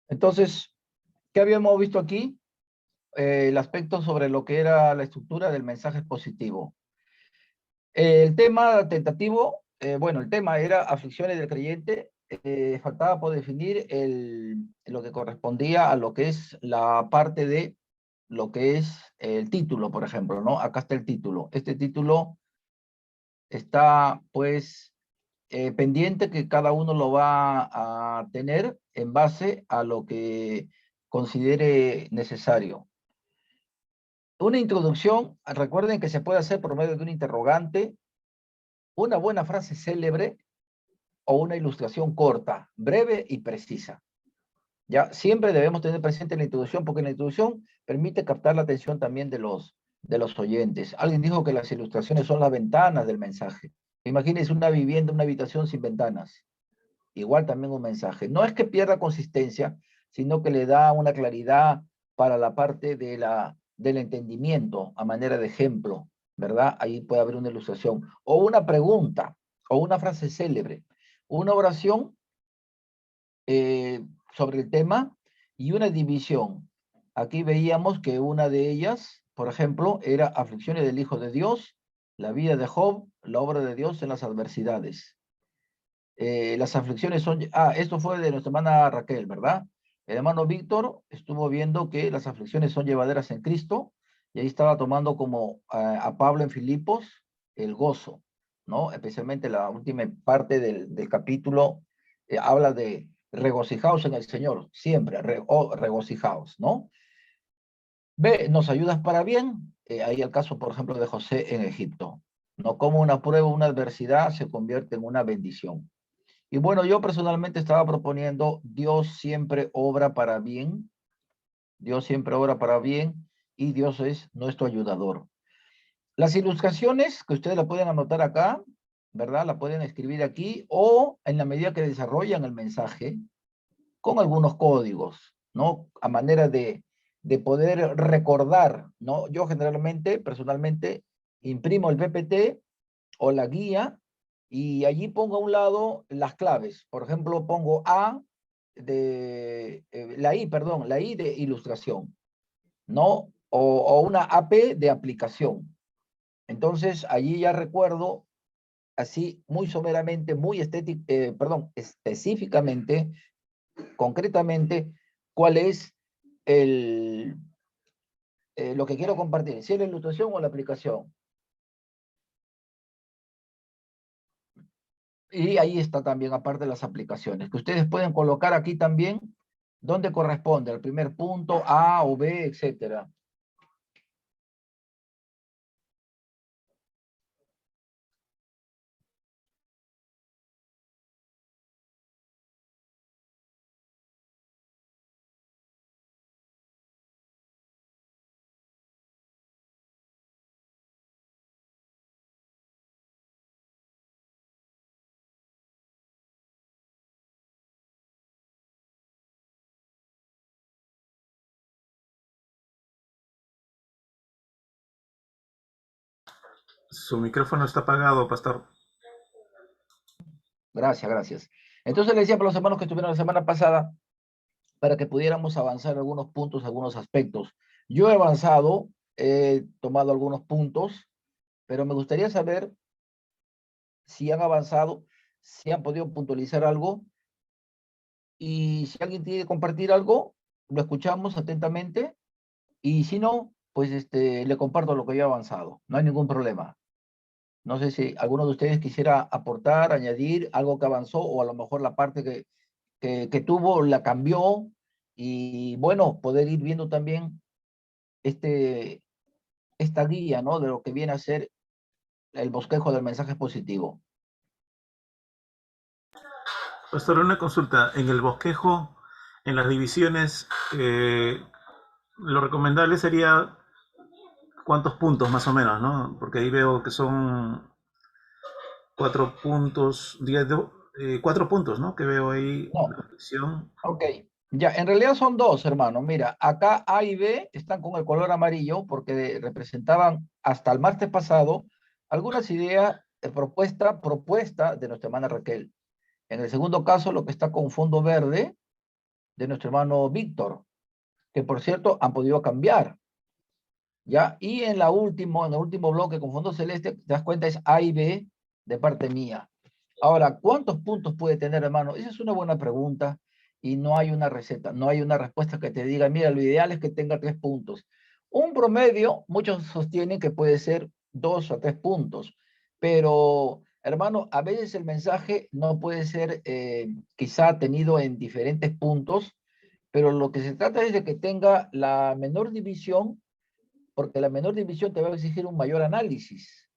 Entonces, ¿qué habíamos visto aquí? El aspecto sobre lo que era la estructura del mensaje expositivo. El tema tentativo, bueno, el tema era aflicciones del creyente. Faltaba por definir lo que correspondía a lo que es la parte de lo que es el título, por ejemplo, ¿no? Acá está el título. Este título está, pues, pendiente que cada uno lo va a tener en base a lo que considere necesario. Una introducción, recuerden que se puede hacer por medio de un interrogante, una buena frase célebre o una ilustración corta, breve y precisa. Ya siempre debemos tener presente la introducción, porque la introducción permite captar la atención también de los oyentes. Alguien dijo que las ilustraciones son las ventanas del mensaje. Imagínense una vivienda, una habitación sin ventanas. Igual también un mensaje. No es que pierda consistencia, sino que le da una claridad para la parte del entendimiento a manera de ejemplo, ¿verdad? Ahí puede haber una ilustración. O una pregunta, o una frase célebre. Una oración eh, sobre el tema y una división. Aquí veíamos que una de ellas, por ejemplo, era aflicciones del Hijo de Dios, la vida de Job, la obra de Dios en las adversidades. Las aflicciones son... Ah, esto fue de nuestra hermana Raquel, ¿verdad? El hermano Víctor estuvo viendo que las aflicciones son llevaderas en Cristo y ahí estaba tomando como a Pablo en Filipos el gozo, ¿no? Especialmente la última parte del capítulo habla de regocijaos en el Señor, siempre, regocijaos, ¿no? B, nos ayudas para bien. Ahí el caso, por ejemplo, de José en Egipto, ¿no? Como una prueba, una adversidad se convierte en una bendición. Y bueno, yo personalmente estaba proponiendo, Dios siempre obra para bien, Dios siempre obra para bien y Dios es nuestro ayudador. Las ilustraciones que ustedes la pueden anotar acá, ¿verdad? La pueden escribir aquí o en la medida que desarrollan el mensaje con algunos códigos, ¿no? A manera de poder recordar, ¿no? Yo generalmente, personalmente, imprimo el PPT o la guía y allí pongo a un lado las claves. Por ejemplo, pongo la I de ilustración, ¿no? O una AP de aplicación. Entonces, allí ya recuerdo así muy someramente, muy específicamente, concretamente, cuál es lo que quiero compartir, si es la ilustración o la aplicación. Y ahí está también, aparte de las aplicaciones, que ustedes pueden colocar aquí también donde corresponde, el primer punto, A o B, etcétera. Su micrófono está apagado, pastor. Gracias, gracias. Entonces le decía para los hermanos que estuvieron la semana pasada, para que pudiéramos avanzar algunos puntos, algunos aspectos. Yo he avanzado, he tomado algunos puntos, pero me gustaría saber si han avanzado, si han podido puntualizar algo, y si alguien tiene que compartir algo, lo escuchamos atentamente, y si no, pues le comparto lo que yo he avanzado. No hay ningún problema. No sé si alguno de ustedes quisiera aportar, añadir algo que avanzó, o a lo mejor la parte que tuvo la cambió, y bueno, poder ir viendo también este, esta guía, ¿no? De lo que viene a ser el bosquejo del mensaje positivo. Pastor, una consulta. En el bosquejo, en las divisiones, lo recomendable sería cuántos puntos más o menos, ¿no? Porque ahí veo que son 4 puntos, 4 puntos, ¿no? Que veo ahí la No, división. ok. Ya, en realidad son dos, hermano. Mira, acá A y B están con el color amarillo porque representaban hasta el martes pasado algunas ideas, propuesta de nuestra hermana Raquel. En el segundo caso, lo que está con fondo verde de nuestro hermano Víctor, que por cierto han podido cambiar, ¿ya? Y en el último bloque con fondo celeste, te das cuenta, es A y B de parte mía. Ahora, ¿cuántos puntos puede tener, hermano? Esa es una buena pregunta y no hay una receta, no hay una respuesta que te diga, mira, lo ideal es que tenga 3 puntos. Un promedio, muchos sostienen que puede ser 2 a 3 puntos, pero, hermano, a veces el mensaje no puede ser quizá tenido en diferentes puntos, pero lo que se trata es de que tenga la menor división, porque la menor división te va a exigir un mayor análisis.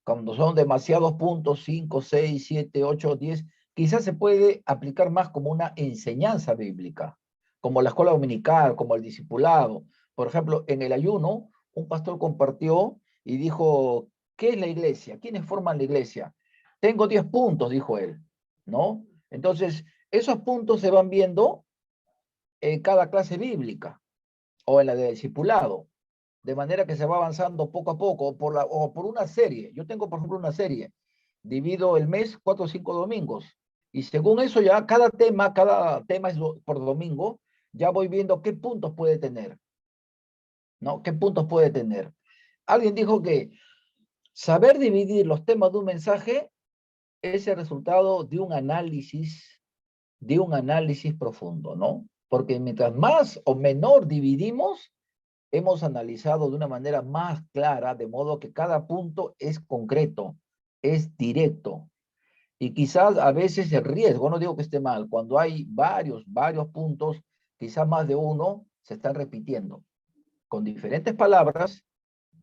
Cuando son demasiados puntos, 5, 6, 7, 8, 10, quizás se puede aplicar más como una enseñanza bíblica, como la escuela dominical, como el discipulado. Por ejemplo, en el ayuno, un pastor compartió y dijo, ¿qué es la iglesia? ¿Quiénes forman la iglesia? Tengo 10 puntos, dijo él, ¿no? Entonces, esos puntos se van viendo en cada clase bíblica o en la de discipulado, de manera que se va avanzando poco a poco, o por una serie. Yo tengo, por ejemplo, una serie, divido el mes 4 o 5 domingos, y según eso ya cada tema es por domingo, ya voy viendo qué puntos puede tener, ¿no? ¿Qué puntos puede tener? Alguien dijo que saber dividir los temas de un mensaje es el resultado de un análisis profundo, ¿no? Porque mientras más o menor dividimos, hemos analizado de una manera más clara, de modo que cada punto es concreto, es directo. Y quizás a veces el riesgo, no digo que esté mal, cuando hay varios puntos, quizás más de uno se están repitiendo, con diferentes palabras,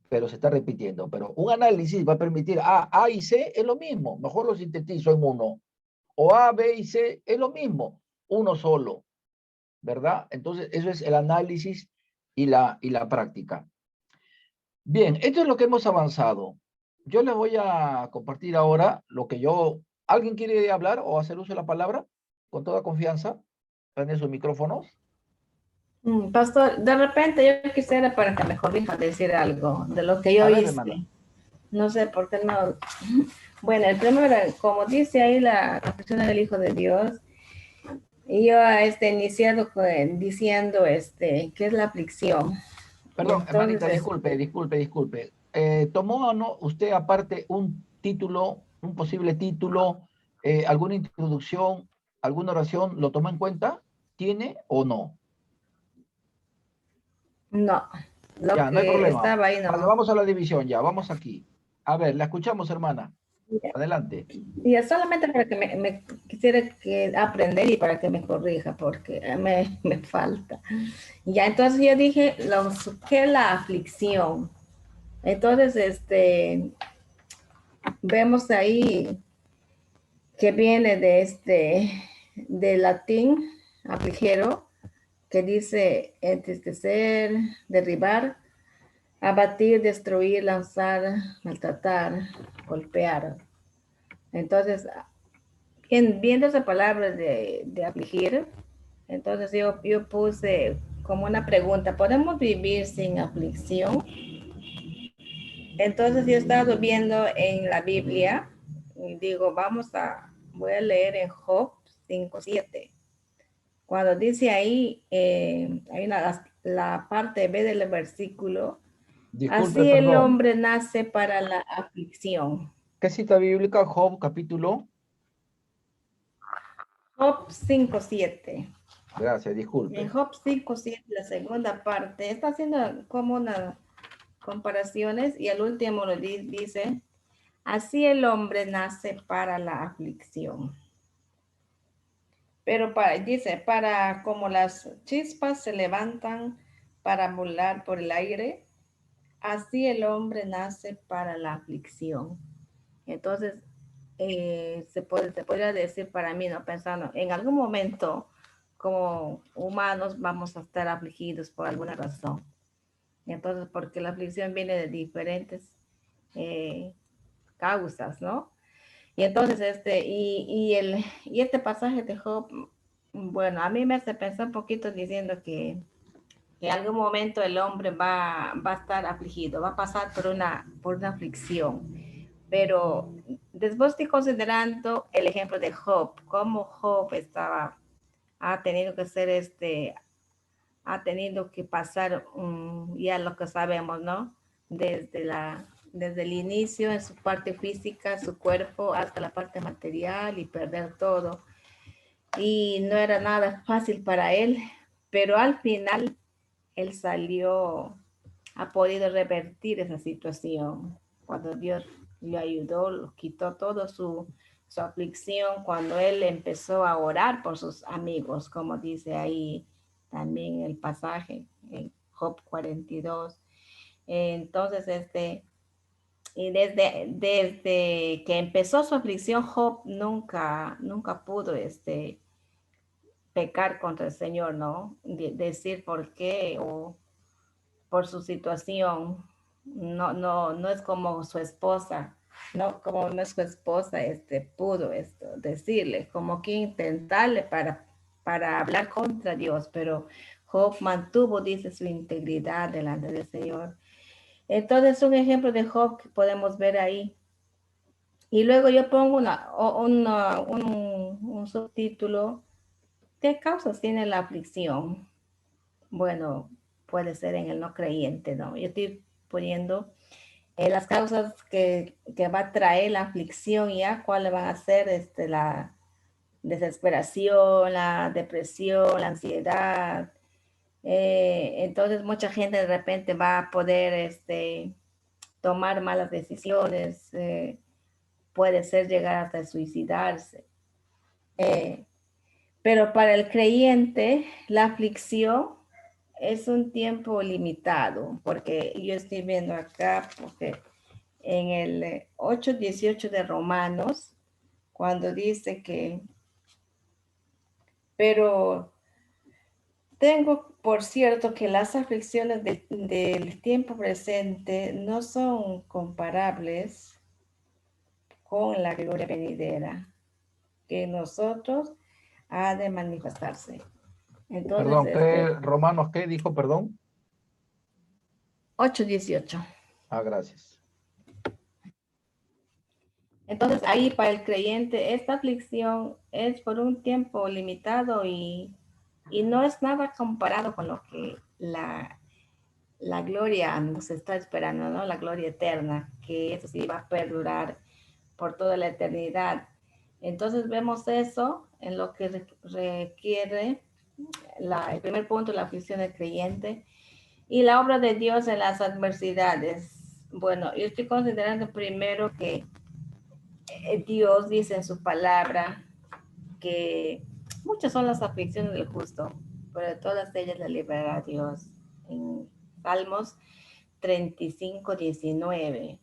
pero se está repitiendo. Pero un análisis va a permitir, A y C es lo mismo, mejor lo sintetizo en uno. O A, B y C es lo mismo, uno solo, ¿verdad? Entonces, eso es el análisis y la práctica. Bien, esto es lo que hemos avanzado. Yo les voy a compartir ahora lo que yo... ¿Alguien quiere hablar o hacer uso de la palabra? Con toda confianza. Prende sus micrófonos. Pastor, de repente yo quisiera para que me corrija decir algo de lo que yo A ver, hice. hermana. No sé por qué no. Bueno, el primero, como dice ahí la confesión del Hijo de Dios, y yo iniciado diciendo que es la aflicción. Y Perdón, entonces, hermanita, disculpe. ¿Tomó o no usted aparte un título, un posible título, alguna introducción, alguna oración? ¿Lo tomó en cuenta? ¿Tiene o no? no, lo Ya, no hay que problema. estaba ahí Vale, no. vamos a la división ya, vamos aquí. A ver, la escuchamos, hermana. Adelante. Y es solamente para que me quisiera aprender y para que me corrija, porque me falta. Ya, entonces yo dije, ¿qué es la aflicción? Entonces, vemos ahí que viene del latín afligero, que dice entristecer, derribar, abatir, destruir, lanzar, maltratar, golpear. Entonces, viendo esa palabra de afligir, entonces yo puse como una pregunta, ¿podemos vivir sin aflicción? Entonces yo he estado viendo en la Biblia y digo, voy a leer en Job 5:7. Cuando dice ahí, hay la parte B del versículo, Disculpe, así el perdón. hombre nace para la aflicción. ¿Qué cita bíblica? Job, capítulo. Job 5:7. Gracias, En disculpe. Job 5:7, la segunda parte, está haciendo como unas comparaciones y al último lo dice, así el hombre nace para la aflicción. Pero dice, para como las chispas se levantan para volar por el aire, así el hombre nace para la aflicción. Entonces, se podría decir para mí, ¿no? Pensando, en algún momento, como humanos, vamos a estar afligidos por alguna razón. Entonces, porque la aflicción viene de diferentes causas, ¿no? Y entonces, y este pasaje de Job, bueno, a mí me hace pensar un poquito diciendo que en algún momento el hombre va a estar afligido, va a pasar por una aflicción. Pero después estoy considerando el ejemplo de Job, cómo Job estaba ha tenido que ser ha tenido que pasar ya lo que sabemos, ¿no? Desde el inicio en su parte física, su cuerpo, hasta la parte material y perder todo. Y no era nada fácil para él, pero al final él salió, ha podido revertir esa situación. Cuando Dios le ayudó, lo quitó todo su aflicción, cuando él empezó a orar por sus amigos, como dice ahí también el pasaje en Job 42. Entonces, y desde que empezó su aflicción, Job nunca pudo pecar contra el Señor, ¿no? Decir por qué o por su situación. No es como su esposa, no como no es su esposa, pudo decirle, como que intentarle para hablar contra Dios, pero Job mantuvo, dice, su integridad delante del Señor. Entonces, un ejemplo de Job que podemos ver ahí. Y luego yo pongo un subtítulo, ¿qué causas tiene la aflicción? Bueno, puede ser en el no creyente, ¿no? Yo estoy poniendo las causas que va a traer la aflicción, ya cuáles van a ser la desesperación, la depresión, la ansiedad. Entonces mucha gente de repente va a poder tomar malas decisiones, puede ser llegar hasta suicidarse. Pero para el creyente, la aflicción es un tiempo limitado, porque yo estoy viendo acá, porque en el 8:18 de Romanos, cuando dice que, pero tengo por cierto que las aflicciones del tiempo presente no son comparables con la gloria venidera, que nosotros ha de manifestarse. Entonces, Perdón, ¿qué, Romanos, qué dijo, perdón? 8:18. Ah, gracias. Entonces, ahí para el creyente, esta aflicción es por un tiempo limitado y no es nada comparado con lo que la gloria nos está esperando, ¿no? La gloria eterna, que eso sí va a perdurar por toda la eternidad. Entonces vemos eso en lo que requiere el primer punto, la aflicción del creyente y la obra de Dios en las adversidades. Bueno, yo estoy considerando primero que Dios dice en su palabra que muchas son las aflicciones del justo, pero de todas ellas la librará Dios. En Salmos 35:19.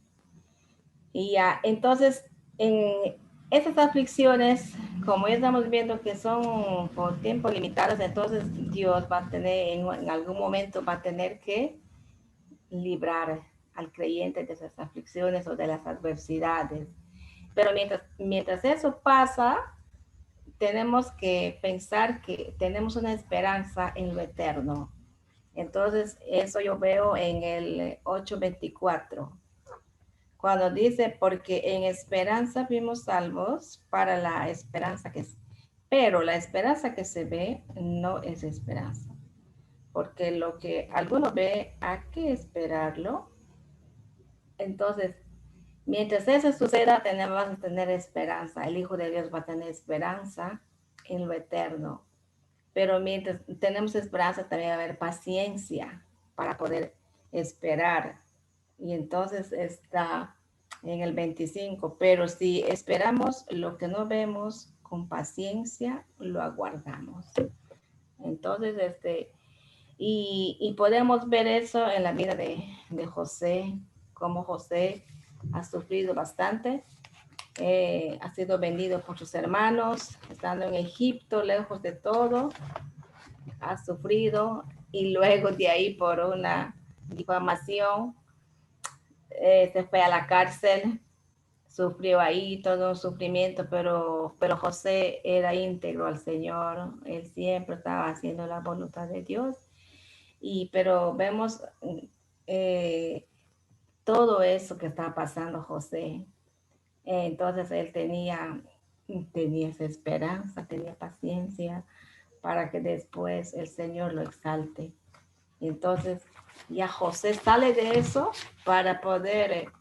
Y ya, entonces, en esas aflicciones, como ya estamos viendo que son por tiempo limitadas, entonces Dios va a tener, en algún momento va a tener que librar al creyente de esas aflicciones o de las adversidades. Pero mientras eso pasa, tenemos que pensar que tenemos una esperanza en lo eterno. Entonces, eso yo veo en el 8:24, cuando dice, porque en esperanza fuimos salvos para la esperanza pero la esperanza que se ve no es esperanza, porque lo que alguno ve, ¿a qué esperarlo? Entonces, mientras eso suceda, vamos a tener esperanza. El Hijo de Dios va a tener esperanza en lo eterno. Pero mientras tenemos esperanza, también va a haber paciencia para poder esperar. Y entonces está en el 25. Pero si esperamos lo que no vemos, con paciencia lo aguardamos. Entonces, y podemos ver eso en la vida de José, como José ha sufrido bastante, ha sido vendido por sus hermanos, estando en Egipto, lejos de todo, ha sufrido y luego de ahí por una difamación se fue a la cárcel, sufrió ahí todo un sufrimiento, pero José era íntegro al Señor, él siempre estaba haciendo la voluntad de Dios. Pero vemos todo eso que está pasando José. Entonces él tenía esa esperanza, tenía paciencia para que después el Señor lo exalte. Entonces, ya José sale de eso para poder,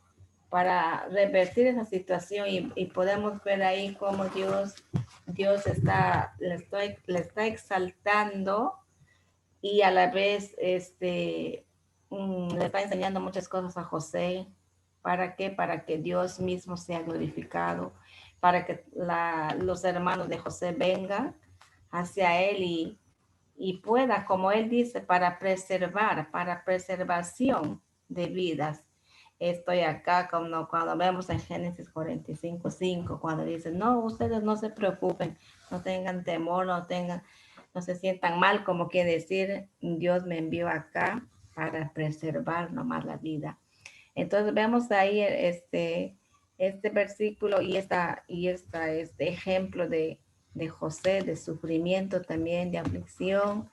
para revertir esa situación y podemos ver ahí cómo Dios le está exaltando y a la vez le está enseñando muchas cosas a José. ¿Para qué? Para que Dios mismo sea glorificado, para que los hermanos de José vengan hacia él y pueda, como él dice, para preservación de vidas. Estoy acá cuando vemos en Génesis 45:5, cuando dice, no, ustedes no se preocupen, no tengan temor, no se sientan mal, como quiere decir, Dios me envió acá para preservar nomás la vida. Entonces vemos ahí este versículo y este ejemplo de José, de sufrimiento también, de aflicción.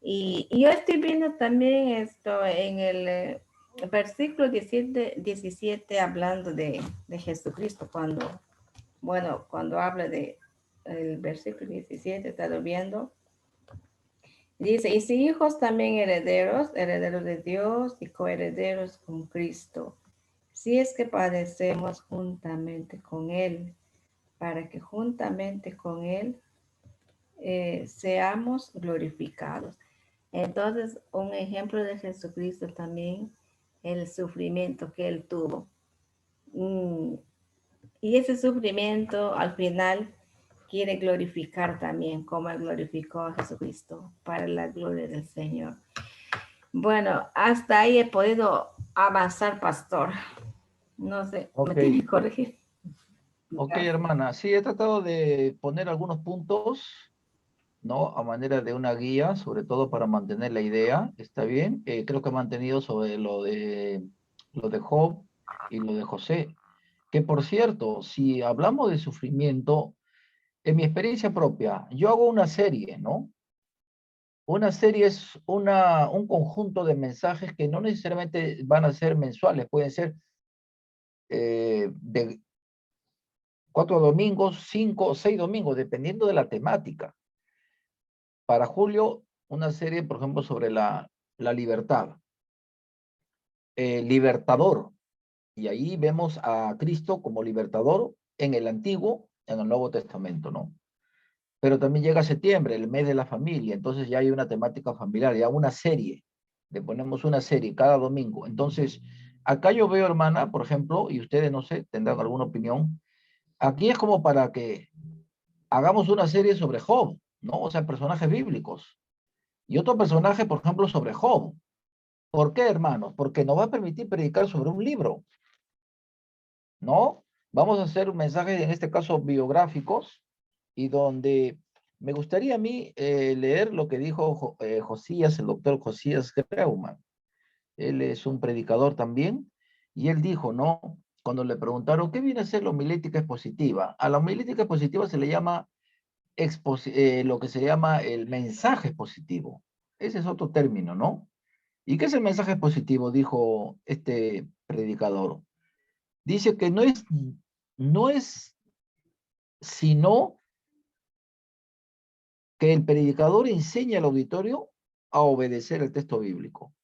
Y yo estoy viendo también esto en el versículo 17 hablando de Jesucristo, cuando habla de el versículo 17, está viendo. Dice, y si hijos también herederos de Dios y coherederos con Cristo, si es que padecemos juntamente con Él, para que juntamente con Él seamos glorificados. Entonces, un ejemplo de Jesucristo también, el sufrimiento que Él tuvo. Y ese sufrimiento al final quiere glorificar también, como Él glorificó a Jesucristo, para la gloria del Señor. Bueno, hasta ahí he podido avanzar, pastor. No sé, Ok. me tiene que corregir. Ok, Gracias. hermana. Sí, he tratado de poner algunos puntos, ¿no? A manera de una guía, sobre todo para mantener la idea. ¿Está bien? Creo que he mantenido sobre lo de Job y lo de José. Que por cierto, si hablamos de sufrimiento, en mi experiencia propia, yo hago una serie, ¿no? Una serie es un conjunto de mensajes que no necesariamente van a ser mensuales, pueden ser de 4 domingos, 5 o 6 domingos, dependiendo de la temática. Para julio, una serie, por ejemplo, sobre la libertad. Libertador. Y ahí vemos a Cristo como libertador en el Antiguo, en el Nuevo Testamento, ¿no? Pero también llega septiembre, el mes de la familia, entonces ya hay una temática familiar, ya una serie. Le ponemos una serie cada domingo. Entonces, acá yo veo, hermana, por ejemplo, y ustedes, no sé, tendrán alguna opinión, aquí es como para que hagamos una serie sobre Job, ¿no? O sea, personajes bíblicos. Y otro personaje, por ejemplo, sobre Job. ¿Por qué, hermanos? Porque nos va a permitir predicar sobre un libro, ¿no? Vamos a hacer mensajes, en este caso, biográficos, y donde me gustaría a mí leer lo que dijo Josías, el doctor Josías Grauman. Él es un predicador también, y él dijo, ¿no? Cuando le preguntaron, ¿qué viene a ser la homilética expositiva? A la homilética expositiva se le llama lo que se llama el mensaje expositivo. Ese es otro término, ¿no? ¿Y qué es el mensaje expositivo? Dijo este predicador. Dice que no es sino que el predicador enseña al auditorio a obedecer el texto bíblico.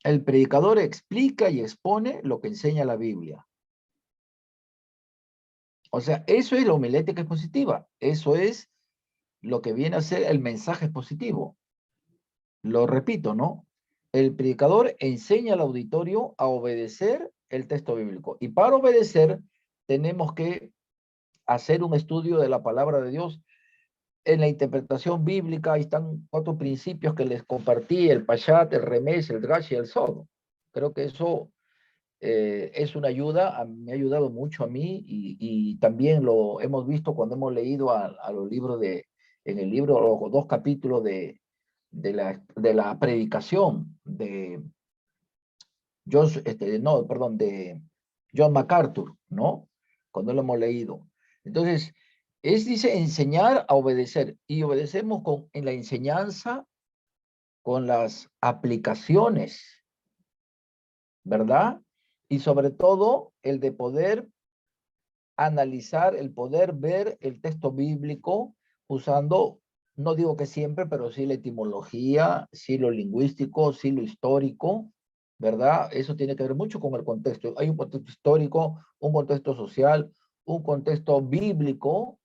El predicador explica y expone lo que enseña la Biblia. O sea, eso es la homilética expositiva. Eso es lo que viene a ser el mensaje expositivo. Lo repito, ¿no? El predicador enseña al auditorio a obedecer el texto bíblico. Y para obedecer, tenemos que hacer un estudio de la palabra de Dios. En la interpretación bíblica, ahí están 4 principios que les compartí: el Pashat, el Remes, el Drash y el Sod. Creo que eso es una ayuda, me ha ayudado mucho a mí, y también lo hemos visto cuando hemos leído a los libros en el libro, los 2 capítulos de la predicación de de John MacArthur, ¿no? Cuando lo hemos leído. Entonces, dice enseñar a obedecer, y obedecemos en la enseñanza, con las aplicaciones, ¿verdad? Y sobre todo, el de poder analizar, el poder ver el texto bíblico usando, no digo que siempre, pero sí la etimología, sí lo lingüístico, sí lo histórico, ¿verdad? Eso tiene que ver mucho con el contexto. Hay un contexto histórico, un contexto social, un contexto bíblico,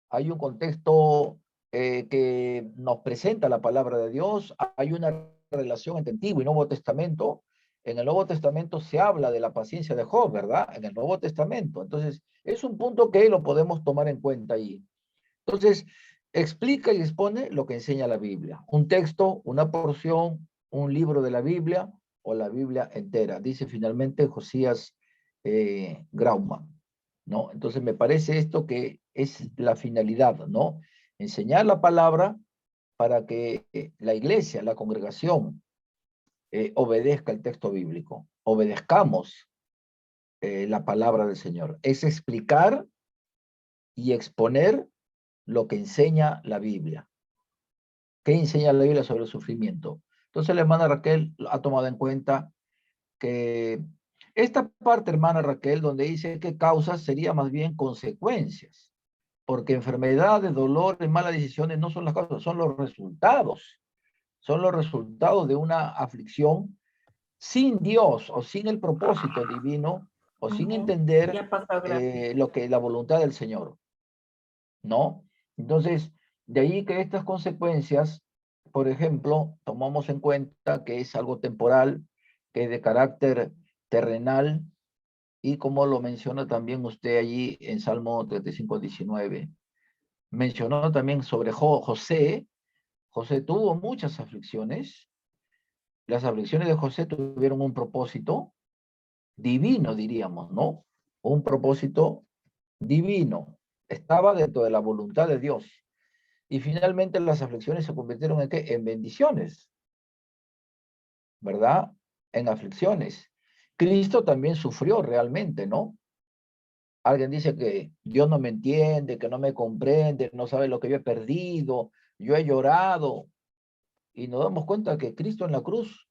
hay un contexto que nos presenta la palabra de Dios, hay una relación entre Antiguo y Nuevo Testamento. En el Nuevo Testamento se habla de la paciencia de Job, ¿verdad? En el Nuevo Testamento. Entonces, es un punto que lo podemos tomar en cuenta ahí. Entonces, explica y expone lo que enseña la Biblia. Un texto, una porción, un libro de la Biblia o la Biblia entera. Dice finalmente Josías Grauman, ¿no? Entonces, me parece esto que es la finalidad, ¿no? Enseñar la palabra para que la iglesia, la congregación, obedezca el texto bíblico. Obedezcamos la palabra del Señor. Es explicar y exponer lo que enseña la Biblia. ¿Qué enseña la Biblia sobre el sufrimiento? Entonces la hermana Raquel ha tomado en cuenta que esta parte, hermana Raquel, donde dice que causas sería más bien consecuencias, porque enfermedades, dolores, malas decisiones no son las causas, son los resultados de una aflicción sin Dios o sin el propósito divino o sin entender Ya pasó, gracias. lo que la voluntad del Señor, ¿no? Entonces, de ahí que estas consecuencias, por ejemplo, tomamos en cuenta que es algo temporal, que es de carácter terrenal, y como lo menciona también usted allí en Salmo 35:19. Mencionó también sobre José. José tuvo muchas aflicciones. Las aflicciones de José tuvieron un propósito divino, diríamos, ¿no? Un propósito divino. Estaba dentro de la voluntad de Dios. Y finalmente las aflicciones se convirtieron en ¿qué? En bendiciones, ¿verdad? En aflicciones. Cristo también sufrió realmente, ¿no? Alguien dice que Dios no me entiende, que no me comprende, no sabe lo que yo he perdido, yo he llorado. Y nos damos cuenta que Cristo en la cruz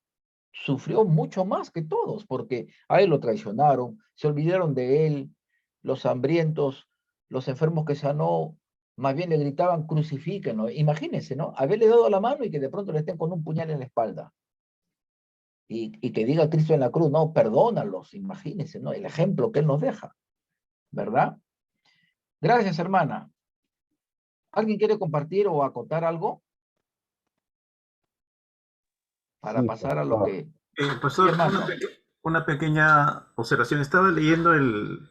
sufrió mucho más que todos, porque a él lo traicionaron, se olvidaron de él, los hambrientos, los enfermos que sanó, más bien le gritaban, crucifíquenlo. Imagínense, ¿no? Haberle dado la mano y que de pronto le estén con un puñal en la espalda. Y que diga Cristo en la cruz, no, perdónalos, imagínense, ¿no? El ejemplo que él nos deja, ¿verdad? Gracias, hermana. ¿Alguien quiere compartir o acotar algo? Para Sí, pasar a lo pastor. que... Sí, Pastor, hermano. una pequeña observación. Estaba leyendo el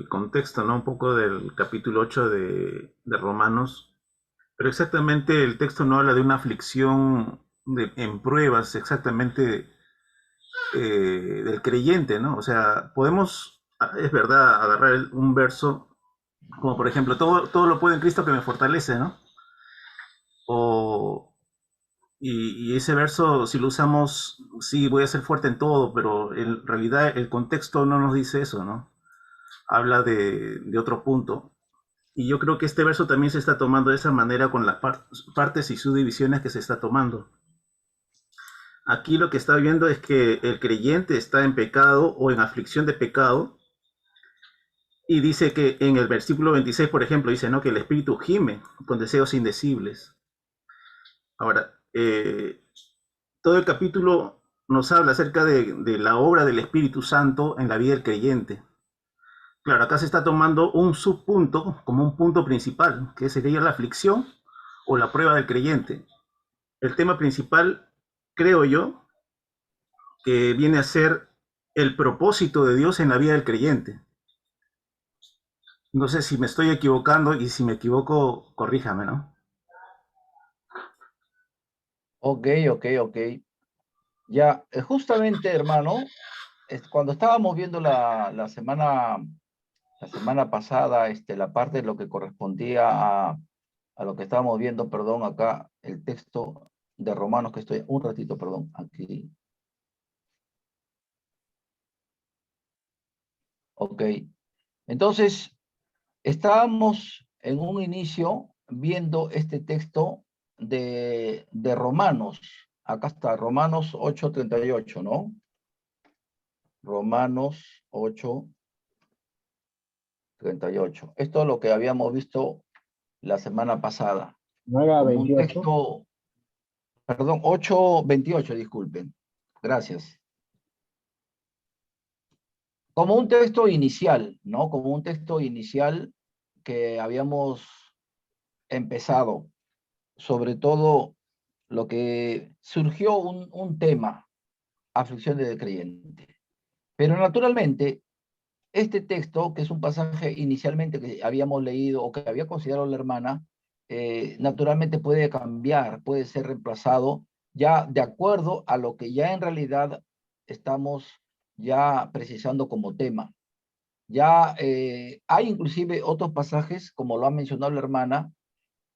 contexto, ¿no? Un poco del capítulo 8 de Romanos, pero exactamente el texto no habla de una aflicción en pruebas, exactamente del creyente, ¿no? O sea, podemos, es verdad, agarrar un verso, como por ejemplo, todo lo puedo en Cristo que me fortalece, ¿no? O, y ese verso, si lo usamos, sí, voy a ser fuerte en todo, pero en realidad el contexto no nos dice eso, ¿no? Habla de otro punto. Y yo creo que este verso también se está tomando de esa manera con las partes y subdivisiones que se está tomando. Aquí lo que está viendo es que el creyente está en pecado o en aflicción de pecado. Y dice que en el versículo 26, por ejemplo, dice, ¿no? Que el espíritu gime con deseos indecibles. Ahora, todo el capítulo nos habla acerca de la obra del Espíritu Santo en la vida del creyente. Claro, acá se está tomando un subpunto como un punto principal, que sería la aflicción o la prueba del creyente. El tema principal, creo yo, que viene a ser el propósito de Dios en la vida del creyente. No sé si me estoy equivocando y si me equivoco, corríjame, ¿no? Ok, ok, ok. Ya, justamente, hermano, cuando estábamos viendo la semana pasada, la parte de lo que correspondía a lo que estábamos viendo, perdón, acá, el texto de Romanos que estoy, un ratito, perdón, aquí. Ok. Entonces, estábamos en un inicio viendo este texto de Romanos. Acá está, Romanos 8:38, ¿no? Romanos 8:38. Esto es lo que habíamos visto la semana pasada. ¿No era Como un 28? texto, perdón, 8:28, disculpen. Gracias. Como un texto inicial, ¿no? Como un texto inicial que habíamos empezado, sobre todo lo que surgió un tema, aflicción del creyente. Pero naturalmente, este texto, que es un pasaje inicialmente que habíamos leído o que había considerado la hermana, naturalmente puede cambiar, puede ser reemplazado ya de acuerdo a lo que ya en realidad estamos ya precisando como tema. Ya hay inclusive otros pasajes, como lo ha mencionado la hermana,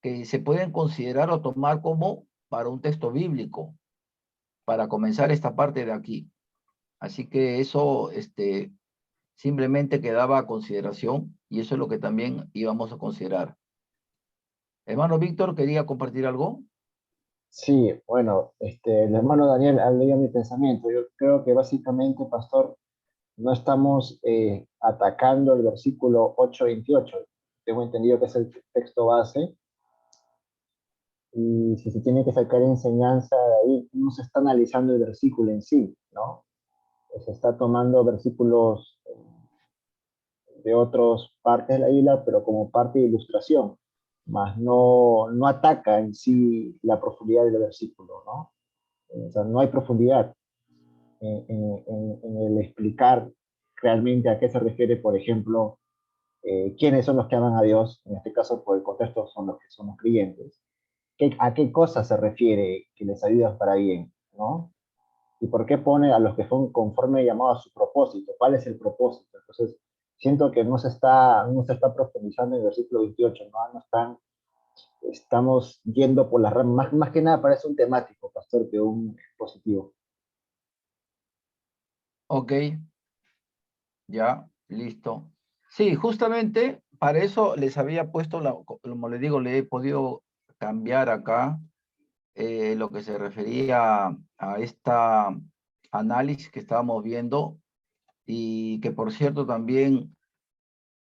que se pueden considerar o tomar como para un texto bíblico, para comenzar esta parte de aquí. Así que eso simplemente quedaba a consideración y eso es lo que también íbamos a considerar. Hermano Víctor, ¿quería compartir algo? Sí, bueno, el hermano Daniel ha leído mi pensamiento. Yo creo que básicamente, pastor, no estamos atacando el versículo 8:28. Tengo entendido que es el texto base, y si se tiene que sacar enseñanza de ahí, no se está analizando el versículo en sí, ¿no? Se está tomando versículos de otras partes de la Biblia, pero como parte de ilustración, más no ataca en sí la profundidad del versículo, ¿no? O sea, no hay profundidad en el explicar realmente a qué se refiere, por ejemplo, quiénes son los que aman a Dios, en este caso por el contexto son los que somos creyentes, a qué cosas se refiere que les ayudan para bien, ¿no? Y por qué pone a los que son conforme llamado a su propósito, cuál es el propósito. Entonces, siento que no se está profundizando en el versículo 28, ¿no? Estamos yendo por las ramas, más que nada parece un temático, pastor, que un expositivo. Ok, ya, listo. Sí, justamente para eso les había puesto, como les digo, le he podido cambiar acá lo que se refería a esta análisis que estábamos viendo y que por cierto también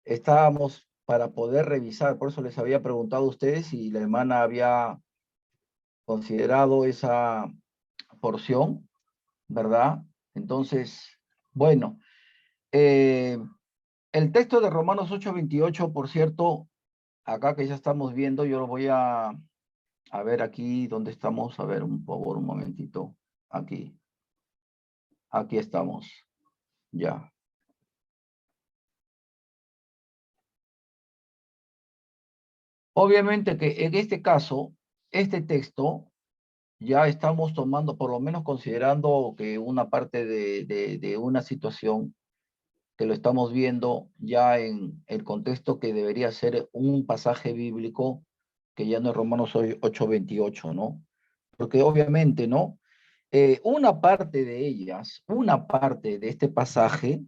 estábamos para poder revisar, por eso les había preguntado a ustedes si la hermana había considerado esa porción, ¿verdad? Entonces, bueno, eh, el texto de Romanos 8:28, por cierto, acá que ya estamos viendo, yo lo voy a ver aquí donde estamos, a ver, un favor, un momentito, aquí estamos, ya. Obviamente que en este caso, este texto, ya estamos tomando, por lo menos considerando que una parte de una situación que lo estamos viendo ya en el contexto que debería ser un pasaje bíblico, que ya no es Romanos 8:28, ¿no? Porque obviamente, ¿no? Una parte de ellas, una parte de este pasaje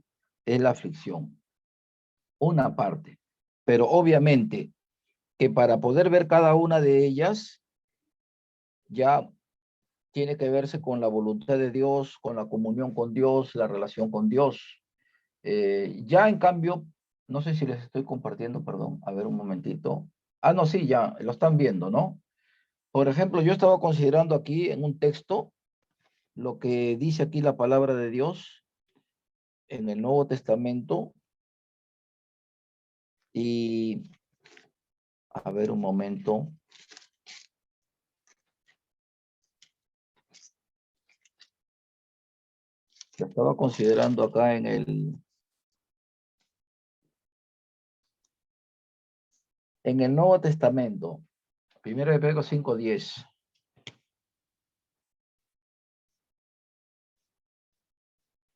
es la aflicción, una parte. Pero obviamente que para poder ver cada una de ellas, ya tiene que verse con la voluntad de Dios, con la comunión con Dios, la relación con Dios. Ya en cambio, no sé si les estoy compartiendo, perdón, a ver un momentito. Ah, no, sí, ya, lo están viendo, ¿no? Por ejemplo, yo estaba considerando aquí en un texto lo que dice aquí la palabra de Dios en el Nuevo Testamento y, a ver un momento. Lo estaba considerando acá en el Nuevo Testamento, 1 de Pedro 5:10.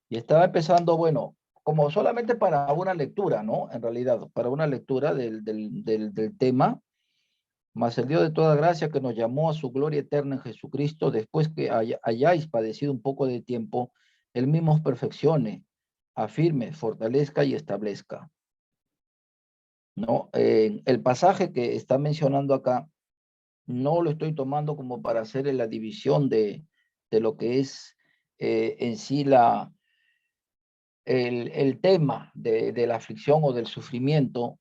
Y estaba empezando, bueno, como solamente para una lectura, ¿no? En realidad, para una lectura del tema, mas el Dios de toda gracia que nos llamó a su gloria eterna en Jesucristo, después que hayáis padecido un poco de tiempo, Él mismo os perfeccione, afirme, fortalezca y establezca, ¿no? El pasaje que está mencionando acá, no lo estoy tomando como para hacer la división de lo que es en sí el tema de la aflicción o del sufrimiento,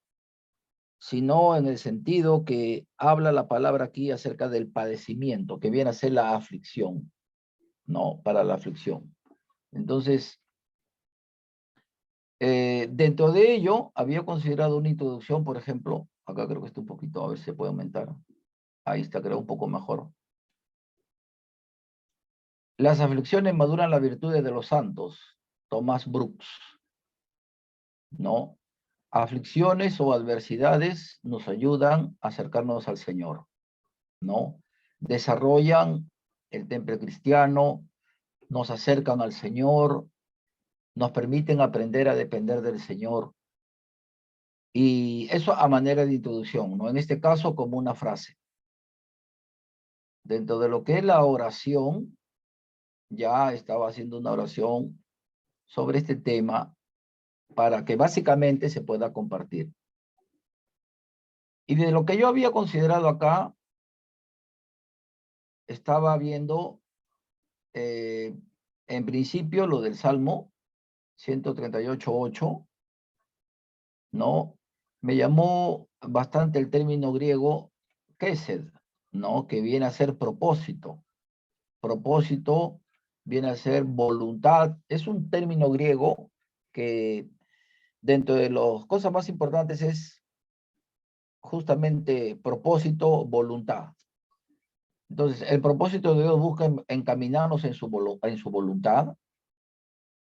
sino en el sentido que habla la palabra aquí acerca del padecimiento, que viene a ser la aflicción, ¿no? Para la aflicción. Entonces, dentro de ello, había considerado una introducción, por ejemplo, acá creo que está un poquito, a ver si se puede aumentar. Ahí está, creo, un poco mejor. Las aflicciones maduran las virtudes de los santos, Thomas Brooks, ¿no? Aflicciones o adversidades nos ayudan a acercarnos al Señor, ¿no? Desarrollan el temple cristiano, nos acercan al Señor, nos permiten aprender a depender del Señor. Y eso a manera de introducción, ¿no? En este caso como una frase. Dentro de lo que es la oración, ya estaba haciendo una oración sobre este tema para que básicamente se pueda compartir. Y de lo que yo había considerado acá, estaba viendo en principio lo del Salmo 138:8, ¿no? Me llamó bastante el término griego kesed, ¿no? Que viene a ser propósito. Propósito viene a ser voluntad. Es un término griego que dentro de las cosas más importantes es justamente propósito, voluntad. Entonces, el propósito de Dios busca encaminarnos en su voluntad,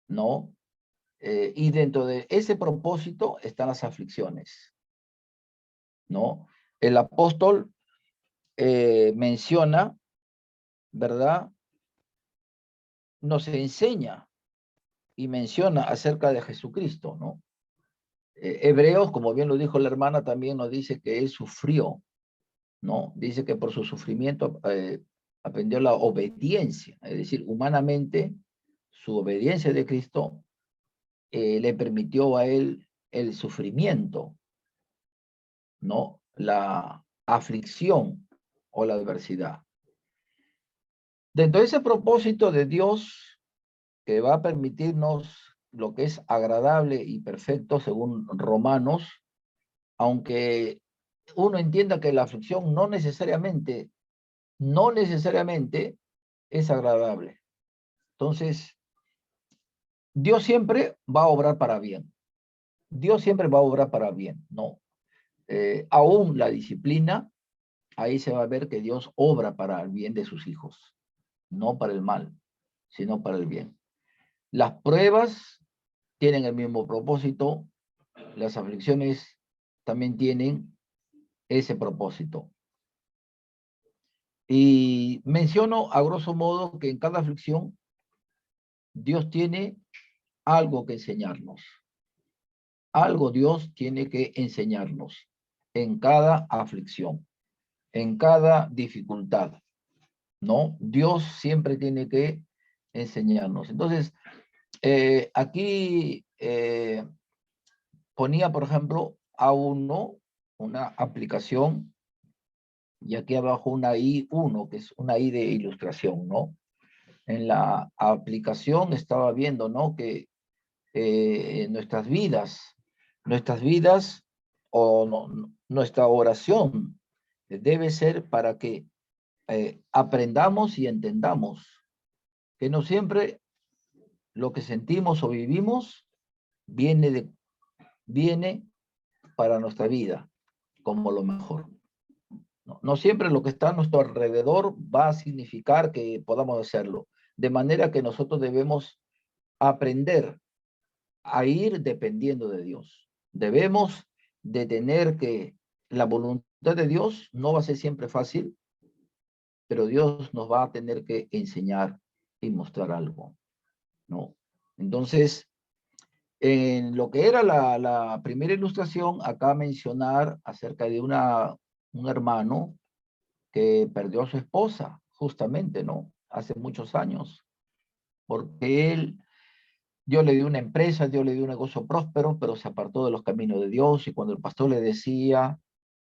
¿no? Y dentro de ese propósito están las aflicciones, ¿no? El apóstol menciona, ¿verdad? Nos enseña y menciona acerca de Jesucristo, ¿no? Hebreos, como bien lo dijo la hermana, también nos dice que él sufrió, ¿no? Dice que por su sufrimiento aprendió la obediencia, es decir, humanamente, su obediencia de Cristo le permitió a él el sufrimiento, ¿no? La aflicción o la adversidad. Dentro de ese propósito de Dios que va a permitirnos lo que es agradable y perfecto según Romanos, aunque uno entienda que la aflicción no necesariamente es agradable. Entonces, Dios siempre va a obrar para bien. Dios siempre va a obrar para bien, ¿no? Aún la disciplina, ahí se va a ver que Dios obra para el bien de sus hijos, no para el mal, sino para el bien. Las pruebas tienen el mismo propósito, las aflicciones también tienen ese propósito. Y menciono a grosso modo que en cada aflicción Dios tiene algo que enseñarnos. Algo Dios tiene que enseñarnos en cada aflicción, en cada dificultad, ¿no? Dios siempre tiene que enseñarnos. Entonces, aquí ponía, por ejemplo, a uno una aplicación y aquí abajo una I1, que es una I de ilustración, ¿no? En la aplicación estaba viendo, ¿no? Que nuestras vidas o nuestra oración debe ser para que aprendamos y entendamos que no siempre lo que sentimos o vivimos viene para nuestra vida como lo mejor. No siempre lo que está a nuestro alrededor va a significar que podamos hacerlo. De manera que nosotros debemos aprender a ir dependiendo de Dios. Debemos de tener que la voluntad de Dios no va a ser siempre fácil, pero Dios nos va a tener que enseñar y mostrar algo, ¿no? Entonces, en lo que era la primera ilustración, acá mencionar acerca de un hermano que perdió a su esposa, justamente, ¿no? Hace muchos años, porque Dios le dio una empresa, Dios le dio un negocio próspero, pero se apartó de los caminos de Dios, y cuando el pastor le decía,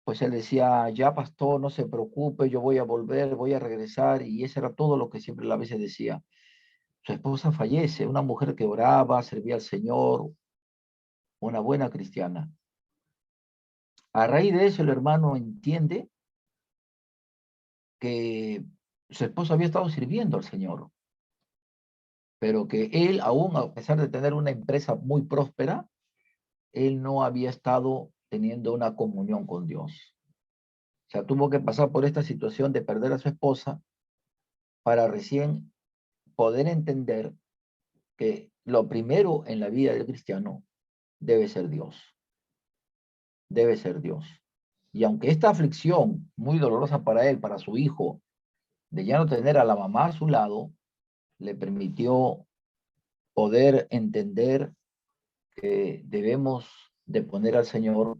pues él decía, ya pastor, no se preocupe, yo voy a volver, voy a regresar, y eso era todo lo que siempre a veces decía. Su esposa fallece, una mujer que oraba, servía al Señor, una buena cristiana. A raíz de eso, el hermano entiende que su esposa había estado sirviendo al Señor, pero que él, aún a pesar de tener una empresa muy próspera, él no había estado teniendo una comunión con Dios. O sea, tuvo que pasar por esta situación de perder a su esposa para recién poder entender que lo primero en la vida del cristiano debe ser Dios. Debe ser Dios. Y aunque esta aflicción muy dolorosa para él, para su hijo, de ya no tener a la mamá a su lado, le permitió poder entender que debemos de poner al Señor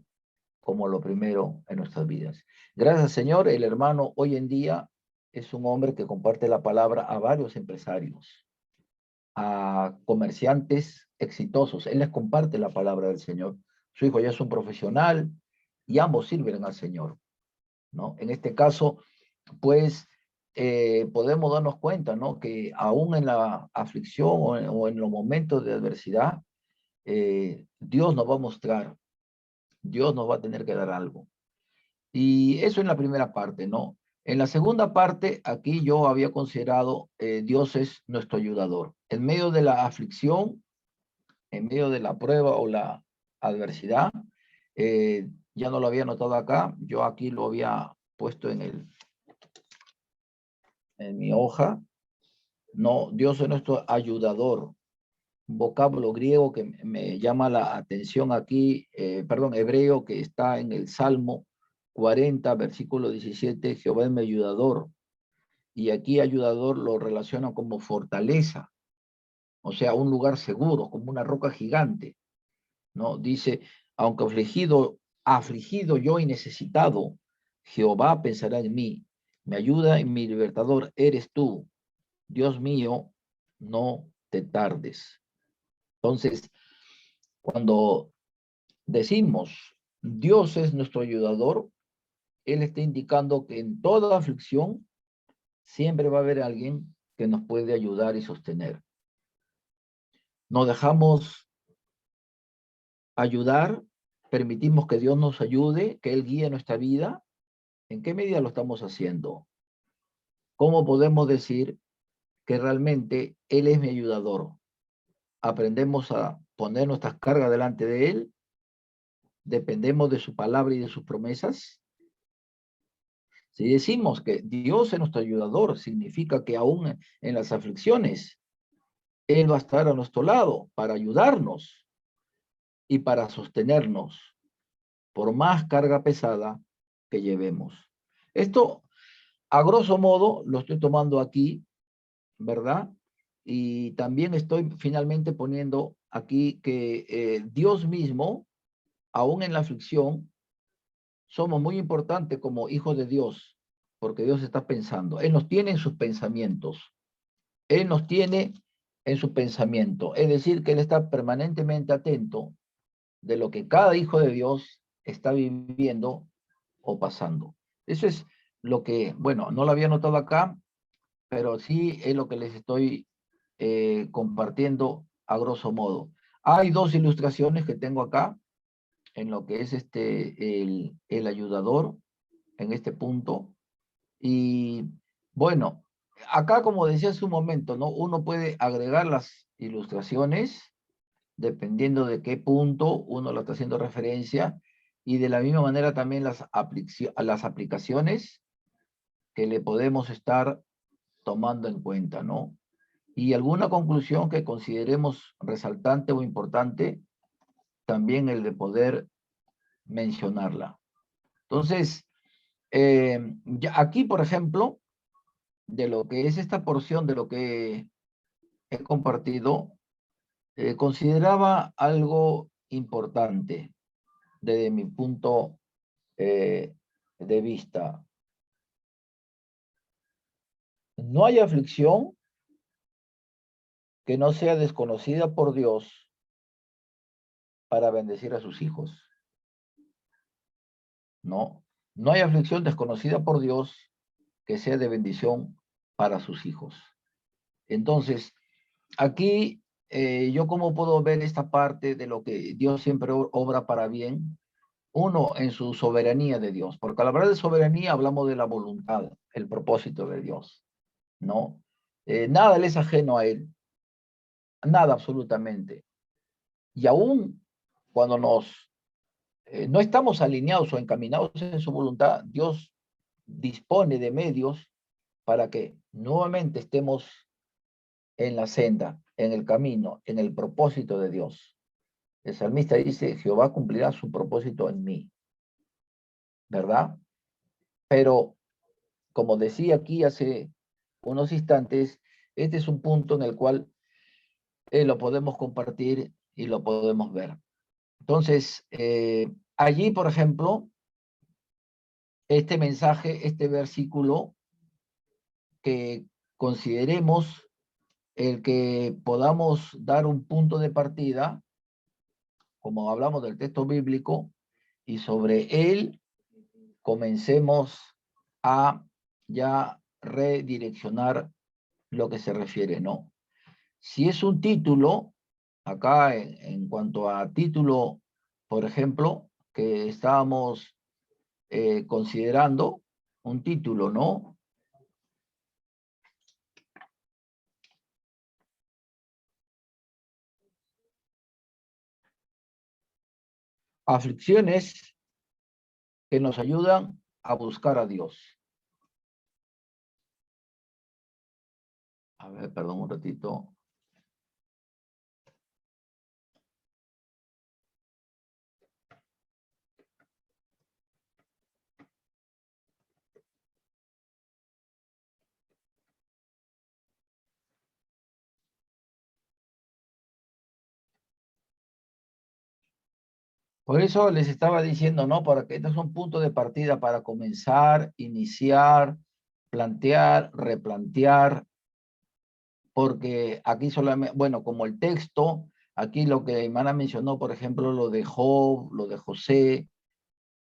como lo primero en nuestras vidas. Gracias, Señor, el hermano hoy en día es un hombre que comparte la palabra a varios empresarios, a comerciantes exitosos. Él les comparte la palabra del Señor. Su hijo ya es un profesional y ambos sirven al Señor, ¿no? En este caso, pues, podemos darnos cuenta, ¿no? Que aún en la aflicción o en los momentos de adversidad, Dios nos va a mostrar, Dios nos va a tener que dar algo. Y eso en la primera parte, ¿no? En la segunda parte, aquí yo había considerado Dios es nuestro ayudador. En medio de la aflicción, en medio de la prueba o la adversidad, ya no lo había notado acá, yo aquí lo había puesto en mi hoja. No, Dios es nuestro ayudador. Un vocablo griego que me llama la atención aquí, perdón, hebreo, que está en el Salmo 40, versículo 17, Jehová es mi ayudador. Y aquí ayudador lo relaciona como fortaleza, o sea, un lugar seguro, como una roca gigante, ¿no? Dice, aunque afligido yo y necesitado, Jehová pensará en mí, me ayuda y mi libertador eres tú. Dios mío, no te tardes. Entonces, cuando decimos Dios es nuestro ayudador, Él está indicando que en toda aflicción siempre va a haber alguien que nos puede ayudar y sostener. Nos dejamos ayudar, permitimos que Dios nos ayude, que Él guíe nuestra vida. ¿En qué medida lo estamos haciendo? ¿Cómo podemos decir que realmente Él es mi ayudador? Aprendemos a poner nuestras cargas delante de Él, dependemos de su palabra y de sus promesas. Si decimos que Dios es nuestro ayudador, significa que aún en las aflicciones, Él va a estar a nuestro lado para ayudarnos y para sostenernos, por más carga pesada que llevemos. Esto, a grosso modo, lo estoy tomando aquí, ¿verdad? Y también estoy finalmente poniendo aquí que Dios mismo, aún en la aflicción, somos muy importantes como hijos de Dios, porque Dios está pensando. Él nos tiene en sus pensamientos. Él nos tiene en su pensamiento. Es decir, que Él está permanentemente atento de lo que cada hijo de Dios está viviendo o pasando. Eso es lo que, bueno, no lo había notado acá, pero sí es lo que les estoy compartiendo a grosso modo. Hay dos ilustraciones que tengo acá en lo que es el ayudador en este punto. Y bueno, acá como decía hace un momento, ¿no? Uno puede agregar las ilustraciones dependiendo de qué punto uno lo está haciendo referencia y de la misma manera también las aplicaciones que le podemos estar tomando en cuenta, ¿no? Y alguna conclusión que consideremos resaltante o importante, también el de poder mencionarla. Entonces, ya aquí, por ejemplo, de lo que es esta porción de lo que he compartido, consideraba algo importante desde mi punto de vista. No hay aflicción que no sea desconocida por Dios para bendecir a sus hijos. No, no hay aflicción desconocida por Dios que sea de bendición para sus hijos. Entonces, aquí yo cómo puedo ver esta parte de lo que Dios siempre obra para bien, Uno, en su soberanía de Dios, porque al hablar de soberanía hablamos de la voluntad, el propósito de Dios, ¿no? Nada le es ajeno a Él, nada absolutamente. Y aún cuando no estamos alineados o encaminados en su voluntad, Dios dispone de medios para que nuevamente estemos en la senda, en el camino, en el propósito de Dios. El salmista dice, Jehová cumplirá su propósito en mí, ¿verdad? Pero, como decía aquí hace unos instantes, este es un punto en el cual lo podemos compartir y lo podemos ver. Entonces, allí, por ejemplo, este mensaje, este versículo, que consideremos el que podamos dar un punto de partida, como hablamos del texto bíblico, y sobre él comencemos a ya redireccionar lo que se refiere, ¿no? Si es un título, acá en cuanto a título, por ejemplo, que estábamos considerando, un título, ¿no? Aflicciones que nos ayudan a buscar a Dios. A ver, perdón un ratito. Por eso les estaba diciendo, ¿no? Para que este es un punto de partida para comenzar, iniciar, plantear, replantear, porque aquí solamente, bueno, como el texto, aquí lo que Imana mencionó, por ejemplo, lo de Job, lo de José,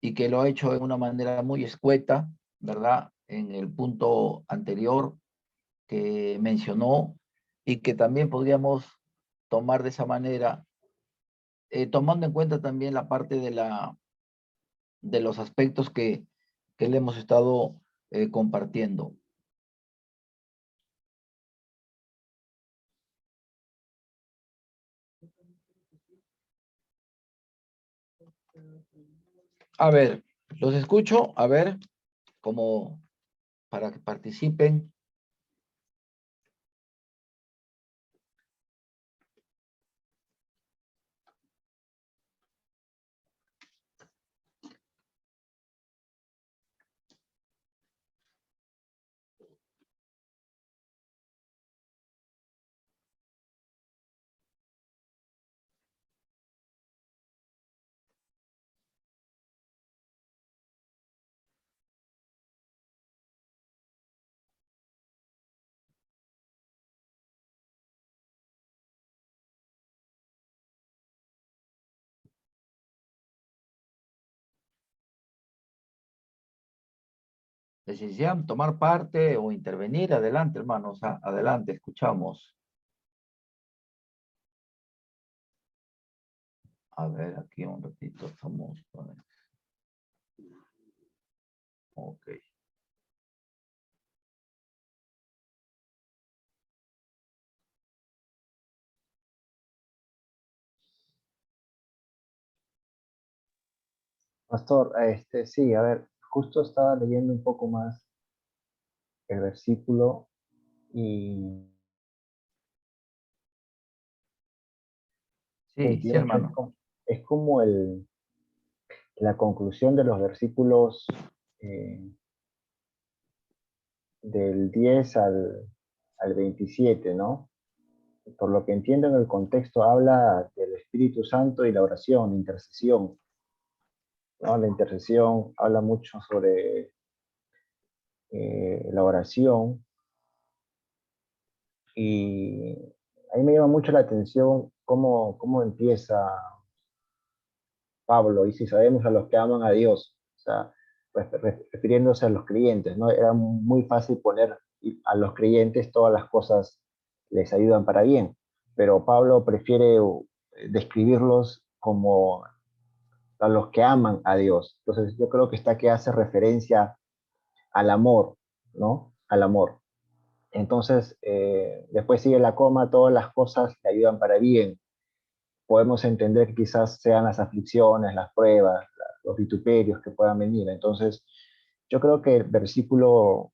y que lo ha hecho de una manera muy escueta, ¿verdad? En el punto anterior que mencionó, y que también podríamos tomar de esa manera, tomando en cuenta también la parte de los aspectos que le hemos estado compartiendo. A ver, los escucho, a ver, como para que participen. Si desean tomar parte o intervenir, adelante, hermanos, adelante, escuchamos. A ver, aquí un ratito estamos. Ok. Pastor, sí, a ver, justo estaba leyendo un poco más el versículo y Sí, sí, 28 hermano. es como la conclusión de los versículos del 10 al 27, ¿no? Por lo que entiendo en el contexto habla del Espíritu Santo y la oración, la intercesión, ¿no? La intercesión habla mucho sobre la oración y ahí me llama mucho la atención cómo empieza Pablo, y si sabemos a los que aman a Dios, o sea, refiriéndose a los creyentes, ¿no? Era muy fácil poner a los creyentes todas las cosas les ayudan para bien, pero Pablo prefiere describirlos como a los que aman a Dios. Entonces yo creo que está que hace referencia al amor, ¿no? Al amor. Entonces, después sigue la coma, todas las cosas le ayudan para bien. Podemos entender que quizás sean las aflicciones, las pruebas, los vituperios que puedan venir. Entonces, yo creo que el versículo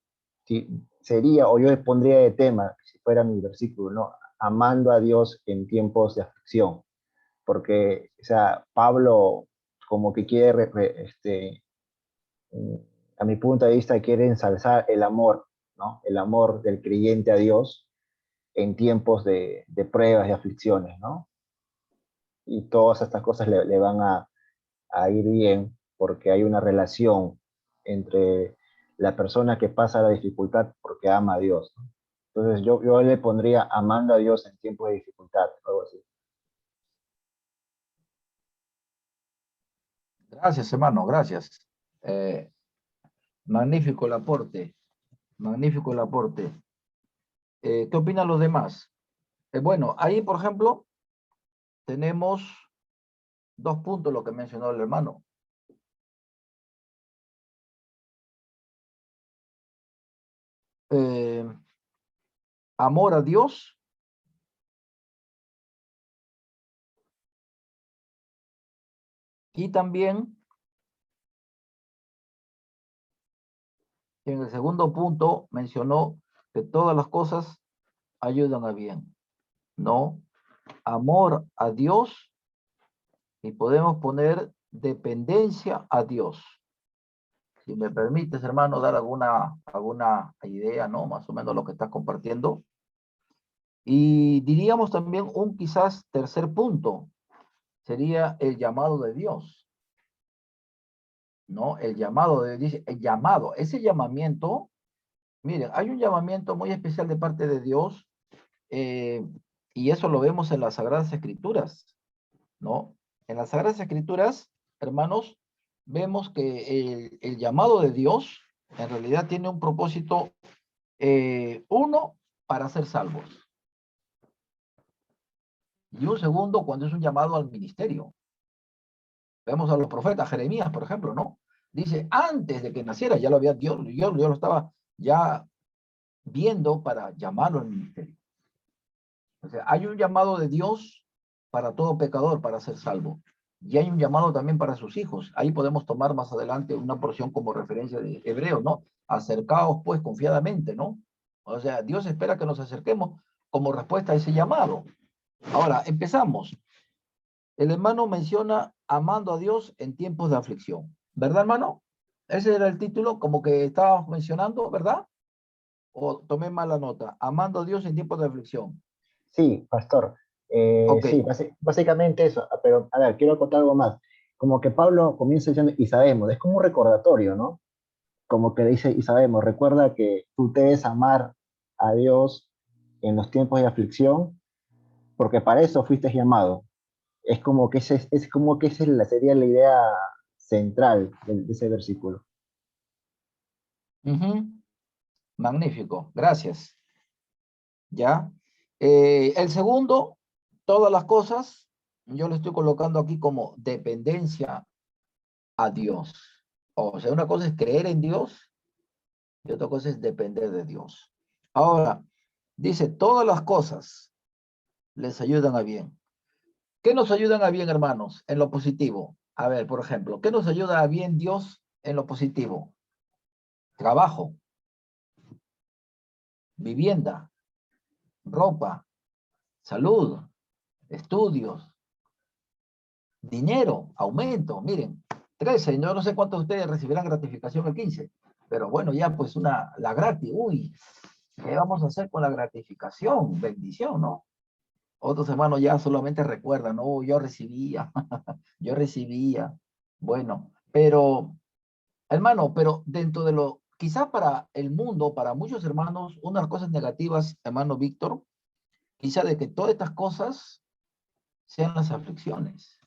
sería, o yo le pondría de tema, si fuera mi versículo, ¿no? Amando a Dios en tiempos de aflicción. Porque, o sea, Pablo como que quiere, a mi punto de vista, quiere ensalzar el amor, ¿no? El amor del creyente a Dios en tiempos de pruebas y aflicciones, ¿no? Y todas estas cosas le van a ir bien porque hay una relación entre la persona que pasa la dificultad porque ama a Dios, ¿no? Entonces yo le pondría amando a Dios en tiempos de dificultad, algo así. Gracias, hermano, gracias. Eh, magnífico el aporte, magnífico el aporte. ¿Qué opinan los demás? Bueno, ahí, por ejemplo, tenemos 2 puntos, lo que mencionó el hermano. Amor a Dios y también en el segundo punto mencionó que todas las cosas ayudan a bien, ¿no? Amor a Dios y podemos poner dependencia a Dios. Si me permites, hermano, dar alguna idea, ¿no? Más o menos lo que estás compartiendo. Y diríamos también un quizás tercer punto, sería el llamado de Dios, ¿no? El llamado de Dios, el llamado, ese llamamiento, miren, hay un llamamiento muy especial de parte de Dios, eh, y eso lo vemos en las Sagradas Escrituras, ¿no? En las Sagradas Escrituras, hermanos, vemos que el llamado de Dios en realidad tiene un propósito, uno, para ser salvos. Y un segundo, cuando es un llamado al ministerio. Vemos a los profetas, Jeremías, por ejemplo, ¿no? Dice, antes de que naciera, ya lo había Dios, yo lo estaba ya viendo para llamarlo al ministerio. O sea, hay un llamado de Dios para todo pecador, para ser salvo. Y hay un llamado también para sus hijos. Ahí podemos tomar más adelante una porción como referencia de Hebreo, ¿no? Acercaos pues confiadamente, ¿no? O sea, Dios espera que nos acerquemos como respuesta a ese llamado. Ahora, empezamos. El hermano menciona amando a Dios en tiempos de aflicción. ¿Verdad, hermano? Ese era el título, como que estábamos mencionando, ¿verdad? ¿O tomé mala nota? Amando a Dios en tiempos de aflicción. Sí, pastor. Ok. Sí, básicamente eso. Pero, a ver, quiero contar algo más. Como que Pablo comienza diciendo, y sabemos, es como un recordatorio, ¿no? Como que le dice, y sabemos, recuerda que tú debes amar a Dios en los tiempos de aflicción, porque para eso fuiste llamado. Es como que esa sería la idea central de ese versículo. Ujú. Magnífico. Gracias. ¿Ya? El segundo, todas las cosas, yo le estoy colocando aquí como dependencia a Dios. O sea, una cosa es creer en Dios y otra cosa es depender de Dios. Ahora, dice, todas las cosas les ayudan a bien. ¿Qué nos ayudan a bien, hermanos? En lo positivo. A ver, por ejemplo, ¿qué nos ayuda a bien Dios en lo positivo? Trabajo, vivienda, ropa, salud, estudios, dinero, aumento. Miren, 13, yo no sé cuántos de ustedes recibirán gratificación el 15, pero bueno, ya pues la gratis, uy, ¿qué vamos a hacer con la gratificación? Bendición, ¿no? Otros hermanos ya solamente recuerdan, no, yo recibía, yo recibía. Bueno, pero, hermano, pero dentro de lo, quizás para el mundo, para muchos hermanos, unas cosas negativas, hermano Víctor, quizá de que todas estas cosas sean las aflicciones.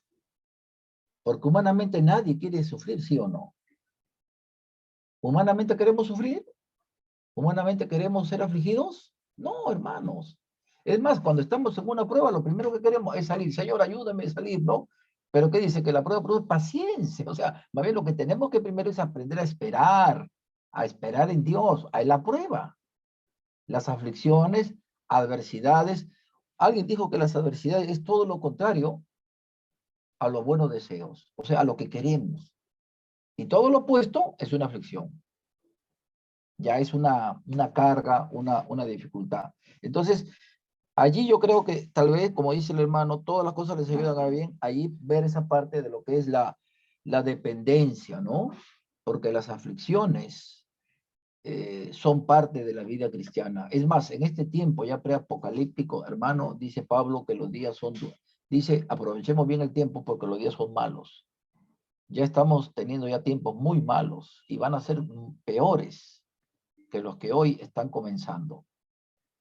Porque humanamente nadie quiere sufrir, ¿sí o no? ¿Humanamente queremos sufrir? ¿Humanamente queremos ser afligidos? No, hermanos. Es más, cuando estamos en una prueba, lo primero que queremos es salir. Señor, ayúdame a salir, ¿no? Pero ¿qué dice? Que la prueba produce paciencia. O sea, más bien lo que tenemos que primero es aprender a esperar en Dios, a la prueba. Las aflicciones, adversidades. Alguien dijo que las adversidades es todo lo contrario a los buenos deseos, o sea, a lo que queremos. Y todo lo opuesto es una aflicción. Ya es una carga, una dificultad. Entonces, allí yo creo que tal vez, como dice el hermano, todas las cosas les ayudan a bien, allí ver esa parte de lo que es la dependencia, ¿no? Porque las aflicciones son parte de la vida cristiana. Es más, en este tiempo ya preapocalíptico, hermano, dice Pablo que los días son, dice, aprovechemos bien el tiempo porque los días son malos. Ya estamos teniendo ya tiempos muy malos y van a ser peores que los que hoy están comenzando.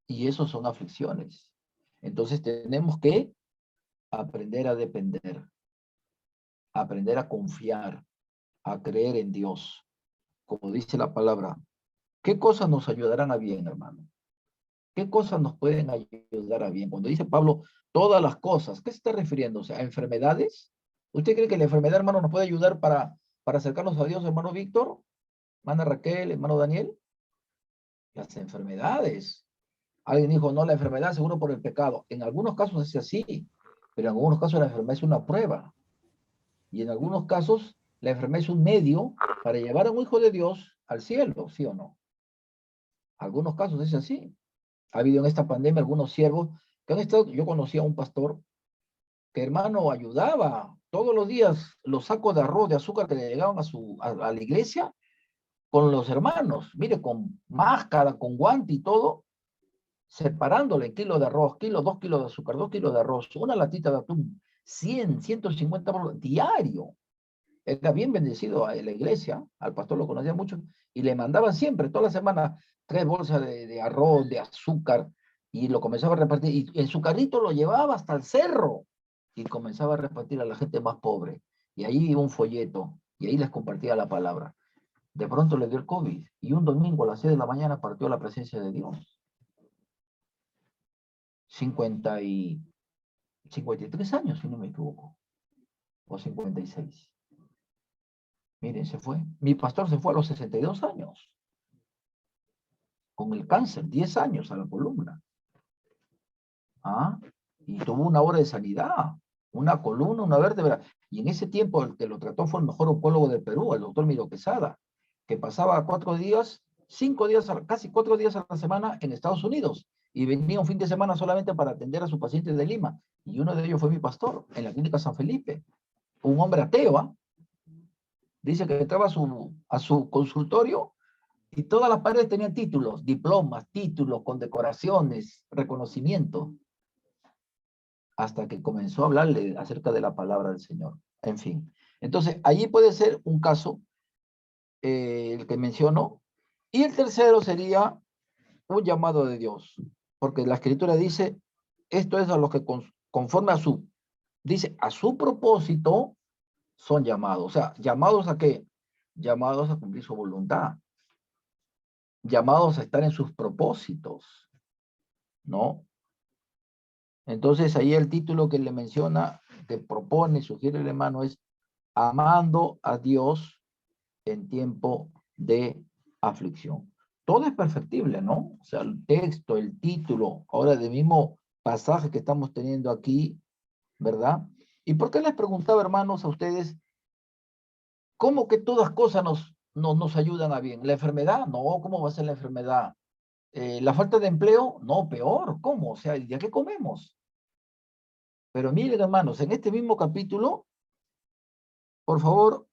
Y eso son aflicciones. Entonces tenemos que aprender a depender, aprender a confiar, a creer en Dios. Como dice la palabra, ¿qué cosas nos ayudarán a bien, hermano? ¿Qué cosas nos pueden ayudar a bien? Cuando dice Pablo, todas las cosas, ¿qué se está refiriendo? O sea, ¿a enfermedades? ¿Usted cree que la enfermedad, hermano, nos puede ayudar para acercarnos a Dios, hermano Víctor, hermana Raquel, hermano Daniel? Las enfermedades. Alguien dijo, no, la enfermedad seguro por el pecado. En algunos casos es así, pero en algunos casos la enfermedad es una prueba. Y en algunos casos la enfermedad es un medio para llevar a un hijo de Dios al cielo, ¿sí o no? Algunos casos es así. Ha habido en esta pandemia algunos siervos que han estado, yo conocí a un pastor que hermano ayudaba todos los días los sacos de arroz, de azúcar que le llegaban a la iglesia con los hermanos, mire, con máscara, con guante y todo, separándole kilo de arroz, 2 kilos de azúcar, 2 kilos de arroz, una latita de atún, 150 diario. Era bien bendecido a la iglesia, al pastor lo conocía mucho, y le mandaban siempre, toda la semana, 3 bolsas de arroz, de azúcar, y lo comenzaba a repartir, y en su carrito lo llevaba hasta el cerro, y comenzaba a repartir a la gente más pobre. Y ahí iba un folleto, y ahí les compartía la palabra. De pronto le dio el COVID, y un domingo a las 6 de la mañana partió a la presencia de Dios. 53 años, si no me equivoco, o 56. Miren, se fue. Mi pastor se fue a los 62 años, con el cáncer, 10 años a la columna. ¿Ah? Y tuvo una hora de sanidad, una columna, una vértebra. Y en ese tiempo el que lo trató fue el mejor oncólogo del Perú, el doctor Miro Quesada, que pasaba 4 días, 5 días, casi 4 días a la semana en Estados Unidos. Y venía un fin de semana solamente para atender a sus pacientes de Lima. Y uno de ellos fue mi pastor, en la clínica San Felipe. Un hombre ateo, ¿ah? Dice que entraba a su consultorio y todas las paredes tenían títulos, diplomas, títulos, condecoraciones, reconocimientos, hasta que comenzó a hablarle acerca de la palabra del Señor. En fin. Entonces, allí puede ser un caso, el que mencionó, y el tercero sería un llamado de Dios, porque la Escritura dice, esto es a los que conforme a su, dice, a su propósito, son llamados. O sea, ¿llamados a qué? Llamados a cumplir su voluntad. Llamados a estar en sus propósitos, ¿no? Entonces ahí el título que le menciona, que propone, sugiere el hermano es amando a Dios en tiempo de aflicción. Todo es perfectible, ¿no? O sea, el texto, el título, ahora del mismo pasaje que estamos teniendo aquí, ¿verdad? ¿Y por qué les preguntaba, hermanos, a ustedes, cómo que todas cosas nos ayudan a bien? ¿La enfermedad? No, ¿cómo va a ser la enfermedad? ¿La falta de empleo? No, peor. ¿Cómo? O sea, ¿ya qué comemos? Pero miren, hermanos, en este mismo capítulo, por favor,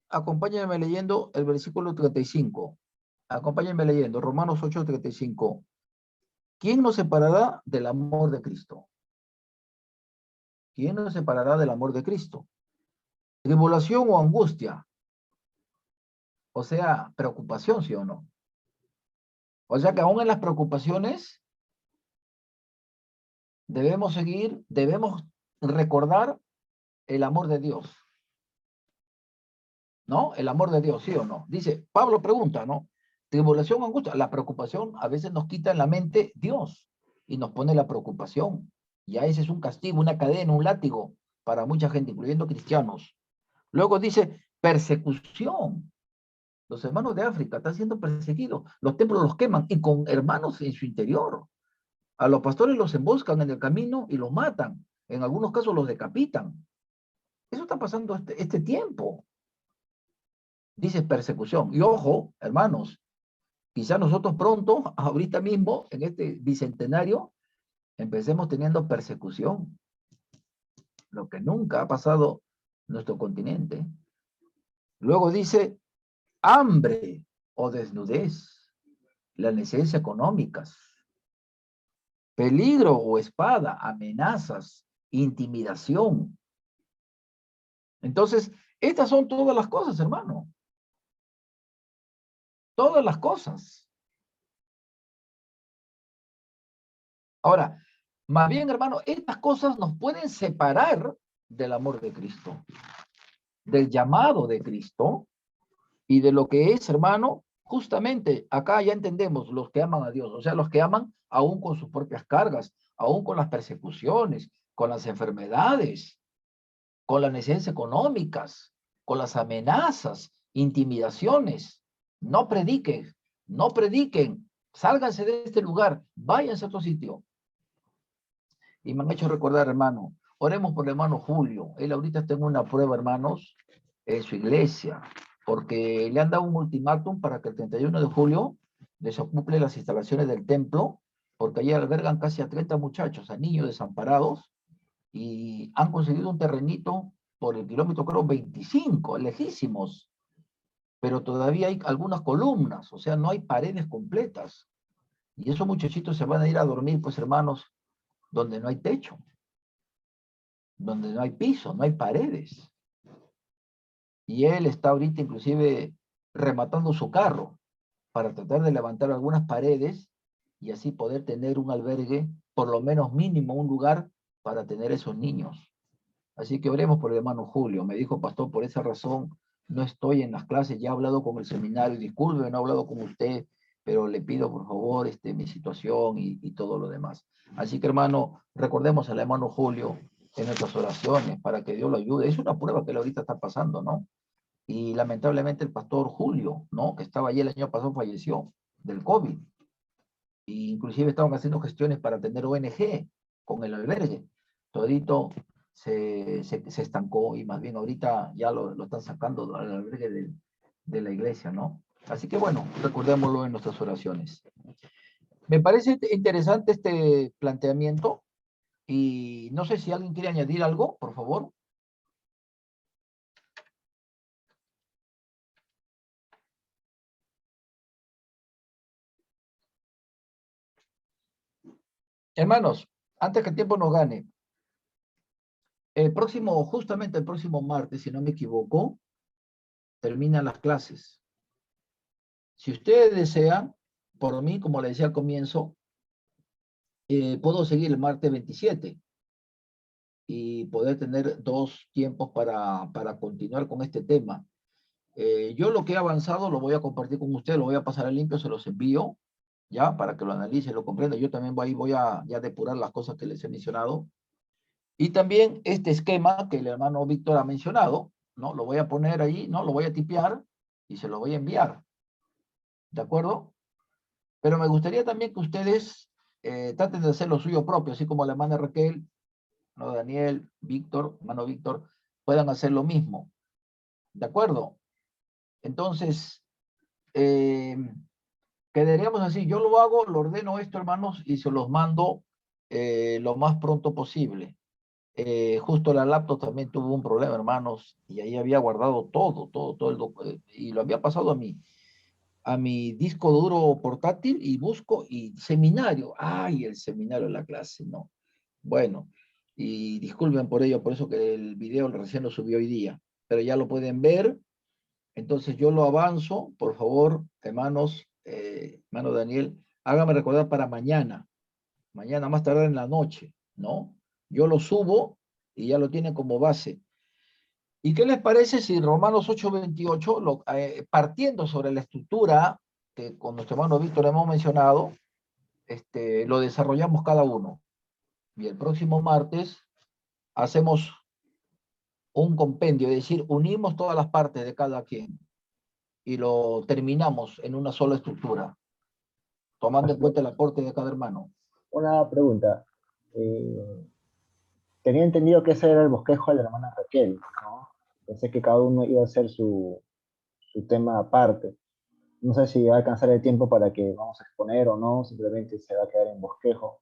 acompáñenme leyendo el versículo 35. Acompáñenme leyendo, Romanos 8:35. ¿Quién nos separará del amor de Cristo? ¿Quién nos separará del amor de Cristo? ¿Tribulación o angustia? O sea, preocupación, ¿sí o no? O sea que aún en las preocupaciones debemos recordar el amor de Dios. ¿No? El amor de Dios, ¿sí o no? Dice, Pablo pregunta, ¿no? Tribulación, angustia. La preocupación a veces nos quita en la mente Dios y nos pone la preocupación. Ya ese es un castigo, una cadena, un látigo para mucha gente, incluyendo cristianos. Luego dice persecución. Los hermanos de África están siendo perseguidos, los templos los queman y con hermanos en su interior. A los pastores los emboscan en el camino y los matan. En algunos casos los decapitan. Eso está pasando este tiempo. Dice persecución. Y ojo, hermanos, quizá nosotros pronto, ahorita mismo, en este bicentenario, empecemos teniendo persecución. Lo que nunca ha pasado en nuestro continente. Luego dice hambre o desnudez, las necesidades económicas, peligro o espada, amenazas, intimidación. Entonces, estas son todas las cosas, hermano. Todas las cosas. Ahora, más bien, hermano, estas cosas nos pueden separar del amor de Cristo, del llamado de Cristo y de lo que es, hermano, justamente acá ya entendemos los que aman a Dios, o sea, los que aman aún con sus propias cargas, aún con las persecuciones, con las enfermedades, con las necesidades económicas, con las amenazas, intimidaciones. No prediquen, no prediquen, sálganse de este lugar, váyanse a otro sitio. Y me han hecho recordar, hermano, oremos por el hermano Julio. Él ahorita está en una prueba, hermanos, en su iglesia, porque le han dado un ultimátum para que el 31 de julio desocupe las instalaciones del templo, porque allí albergan casi a 30 muchachos, a niños desamparados, y han conseguido un terrenito por el kilómetro, creo, 25, lejísimos, pero todavía hay algunas columnas, o sea, no hay paredes completas. Y esos muchachitos se van a ir a dormir, pues, hermanos, donde no hay techo, donde no hay piso, no hay paredes. Y él está ahorita inclusive rematando su carro para tratar de levantar algunas paredes y así poder tener un albergue, por lo menos mínimo un lugar para tener esos niños. Así que oremos por el hermano Julio. Me dijo, pastor, por esa razón no estoy en las clases, ya he hablado con el seminario, disculpe, no he hablado con usted, pero le pido por favor mi situación y todo lo demás. Así que hermano, recordemos al hermano Julio en nuestras oraciones para que Dios lo ayude. Es una prueba que él ahorita está pasando, ¿no? Y lamentablemente el pastor Julio, ¿no? Que estaba allí el año pasado, falleció del COVID. Y inclusive estaban haciendo gestiones para tener ONG con el albergue. Todito se estancó y más bien ahorita ya lo están sacando al albergue de la iglesia, ¿no? Así que bueno, recordémoslo en nuestras oraciones. Me parece interesante este planteamiento y no sé si alguien quiere añadir algo, por favor. Hermanos, antes que el tiempo nos gane, justamente el próximo martes, si no me equivoco, terminan las clases. Si ustedes desean, por mí, como les decía al comienzo, puedo seguir el martes 27 y poder tener 2 tiempos para continuar con este tema. Yo lo que he avanzado lo voy a compartir con ustedes, lo voy a pasar a limpio, se los envío, ya, para que lo analicen, lo comprendan. Yo también voy a ya depurar las cosas que les he mencionado. Y también este esquema que el hermano Víctor ha mencionado, ¿no? Lo voy a poner ahí, ¿no? Lo voy a tipear y se lo voy a enviar. ¿De acuerdo? Pero me gustaría también que ustedes traten de hacer lo suyo propio, así como la hermana Raquel, ¿no? Daniel, Víctor, hermano Víctor, puedan hacer lo mismo. ¿De acuerdo? Entonces, quedaríamos así. Yo lo hago, lo ordeno esto, hermanos, y se los mando lo más pronto posible. Justo la laptop también tuvo un problema, hermanos, y ahí había guardado todo y lo había pasado a mi disco duro portátil y busco y seminario. Ay, el seminario de la clase, no. Bueno, y disculpen por ello, por eso que el video recién lo subí hoy día, pero ya lo pueden ver. Entonces yo lo avanzo, por favor, hermanos, hermano Daniel, hágame recordar para mañana más tarde en la noche, ¿no? Yo lo subo y ya lo tienen como base. ¿Y qué les parece si Romanos 8:28, partiendo sobre la estructura que con nuestro hermano Víctor hemos mencionado, lo desarrollamos cada uno? Y el próximo martes hacemos un compendio, es decir, unimos todas las partes de cada quien y lo terminamos en una sola estructura, tomando en cuenta el aporte de cada hermano. Una pregunta. Tenía entendido que ese era el bosquejo de la hermana Raquel, ¿no? Pensé que cada uno iba a hacer su tema aparte. No sé si va a alcanzar el tiempo para que vamos a exponer o no, simplemente se va a quedar en bosquejo.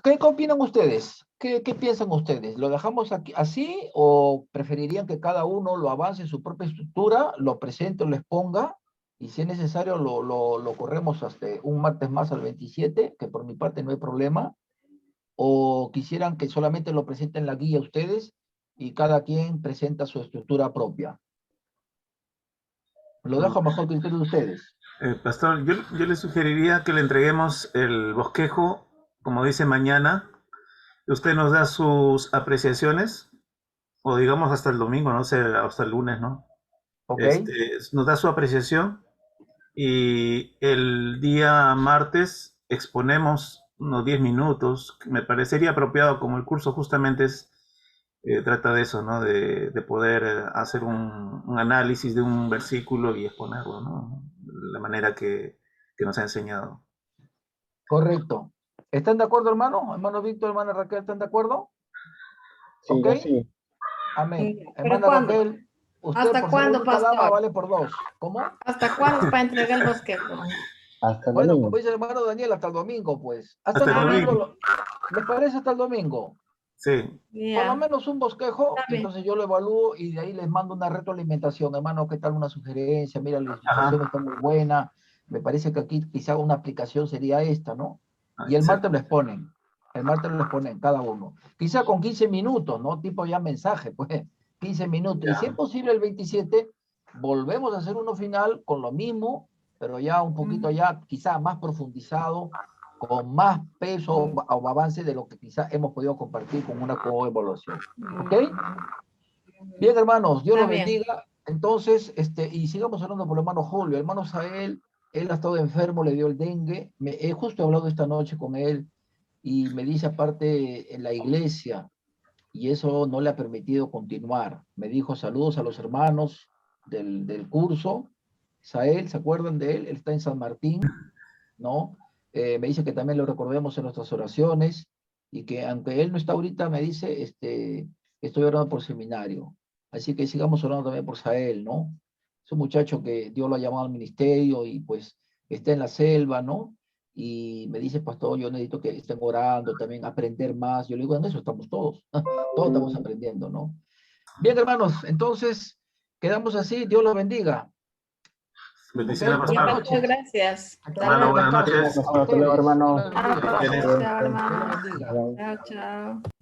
¿Qué opinan ustedes? ¿Qué piensan ustedes? ¿Lo dejamos aquí, así o preferirían que cada uno lo avance en su propia estructura, lo presente, lo exponga y si es necesario lo corremos hasta un martes más al 27, que por mi parte no hay problema? ¿O quisieran que solamente lo presenten la guía ustedes y cada quien presenta su estructura propia? Lo dejo a mejor criterio de ustedes. Pastor, yo le sugeriría que le entreguemos el bosquejo, como dice mañana. Usted nos da sus apreciaciones, o digamos hasta el domingo, no sé, hasta el lunes, ¿no? ¿Ok? Nos da su apreciación y el día martes exponemos unos 10 minutos. Me parecería apropiado, como el curso justamente trata de eso, ¿no? De poder hacer un análisis de un versículo y exponerlo, ¿no? De la manera que nos ha enseñado. Correcto. ¿Están de acuerdo, hermano? Hermano Víctor, hermana Raquel, ¿están de acuerdo? Sí, ¿Ok? yo sí. Amén. ¿Pero Hermana cuándo? Raquel, usted ¿Hasta por ser la cuándo, única dama pastor? vale por dos. ¿Cómo? ¿Hasta cuándo es para entregar el bosquejo? Hasta el Bueno, domingo. como dice el hermano Daniel, hasta el domingo, pues. Hasta Hasta el el Ah, domingo, domingo. ¿les parece hasta el domingo? Sí. Por lo ya, menos un bosquejo, está y bien. entonces yo lo evalúo y de ahí les mando una retroalimentación. Hermano, ¿qué tal una sugerencia? Mira, la ilustración Ajá. está muy buena. Me parece que aquí quizá una aplicación sería esta, ¿no? Ah, Y el martes excelente. lo exponen. El martes lo exponen cada uno. Quizá con 15 minutos, ¿no? Tipo ya mensaje, pues. 15 minutos. Y si es Ya. posible el 27, volvemos a hacer uno final con lo mismo, pero ya un poquito ya quizá más profundizado, con más peso o avance de lo que quizá hemos podido compartir con una coevaluación. ¿Ok? Bien, hermanos, Dios Está los bien. bendiga. Entonces, y sigamos hablando por el hermano Julio. El hermano Sael, él ha estado enfermo, le dio el dengue. He justo hablado esta noche con él y me dice aparte en la iglesia, y eso no le ha permitido continuar. Me dijo saludos a los hermanos del curso. Sael, ¿se acuerdan de él? Él está en San Martín, ¿no? Me dice que también lo recordemos en nuestras oraciones y que aunque él no está ahorita, me dice, estoy orando por seminario. Así que sigamos orando también por Sael, ¿no? Es un muchacho que Dios lo ha llamado al ministerio y pues está en la selva, ¿no? Y me dice, pastor, yo necesito que estén orando, también aprender más. Yo le digo, en eso estamos todos, todos estamos aprendiendo, ¿no? Bien, hermanos, entonces quedamos así, Dios los bendiga, ¿ok? Bendiciones, Ya, Buenas pastor. pastor, noches. gracias. Que Hasta tengan Hermano, buen luego. buenas descanso. noches. A Hasta luego, ustedes. Dios hermano. les bendiga. Chao, Bendiciones. chao, Dios los hermano. bendiga. Bye, bye. Chao, chao.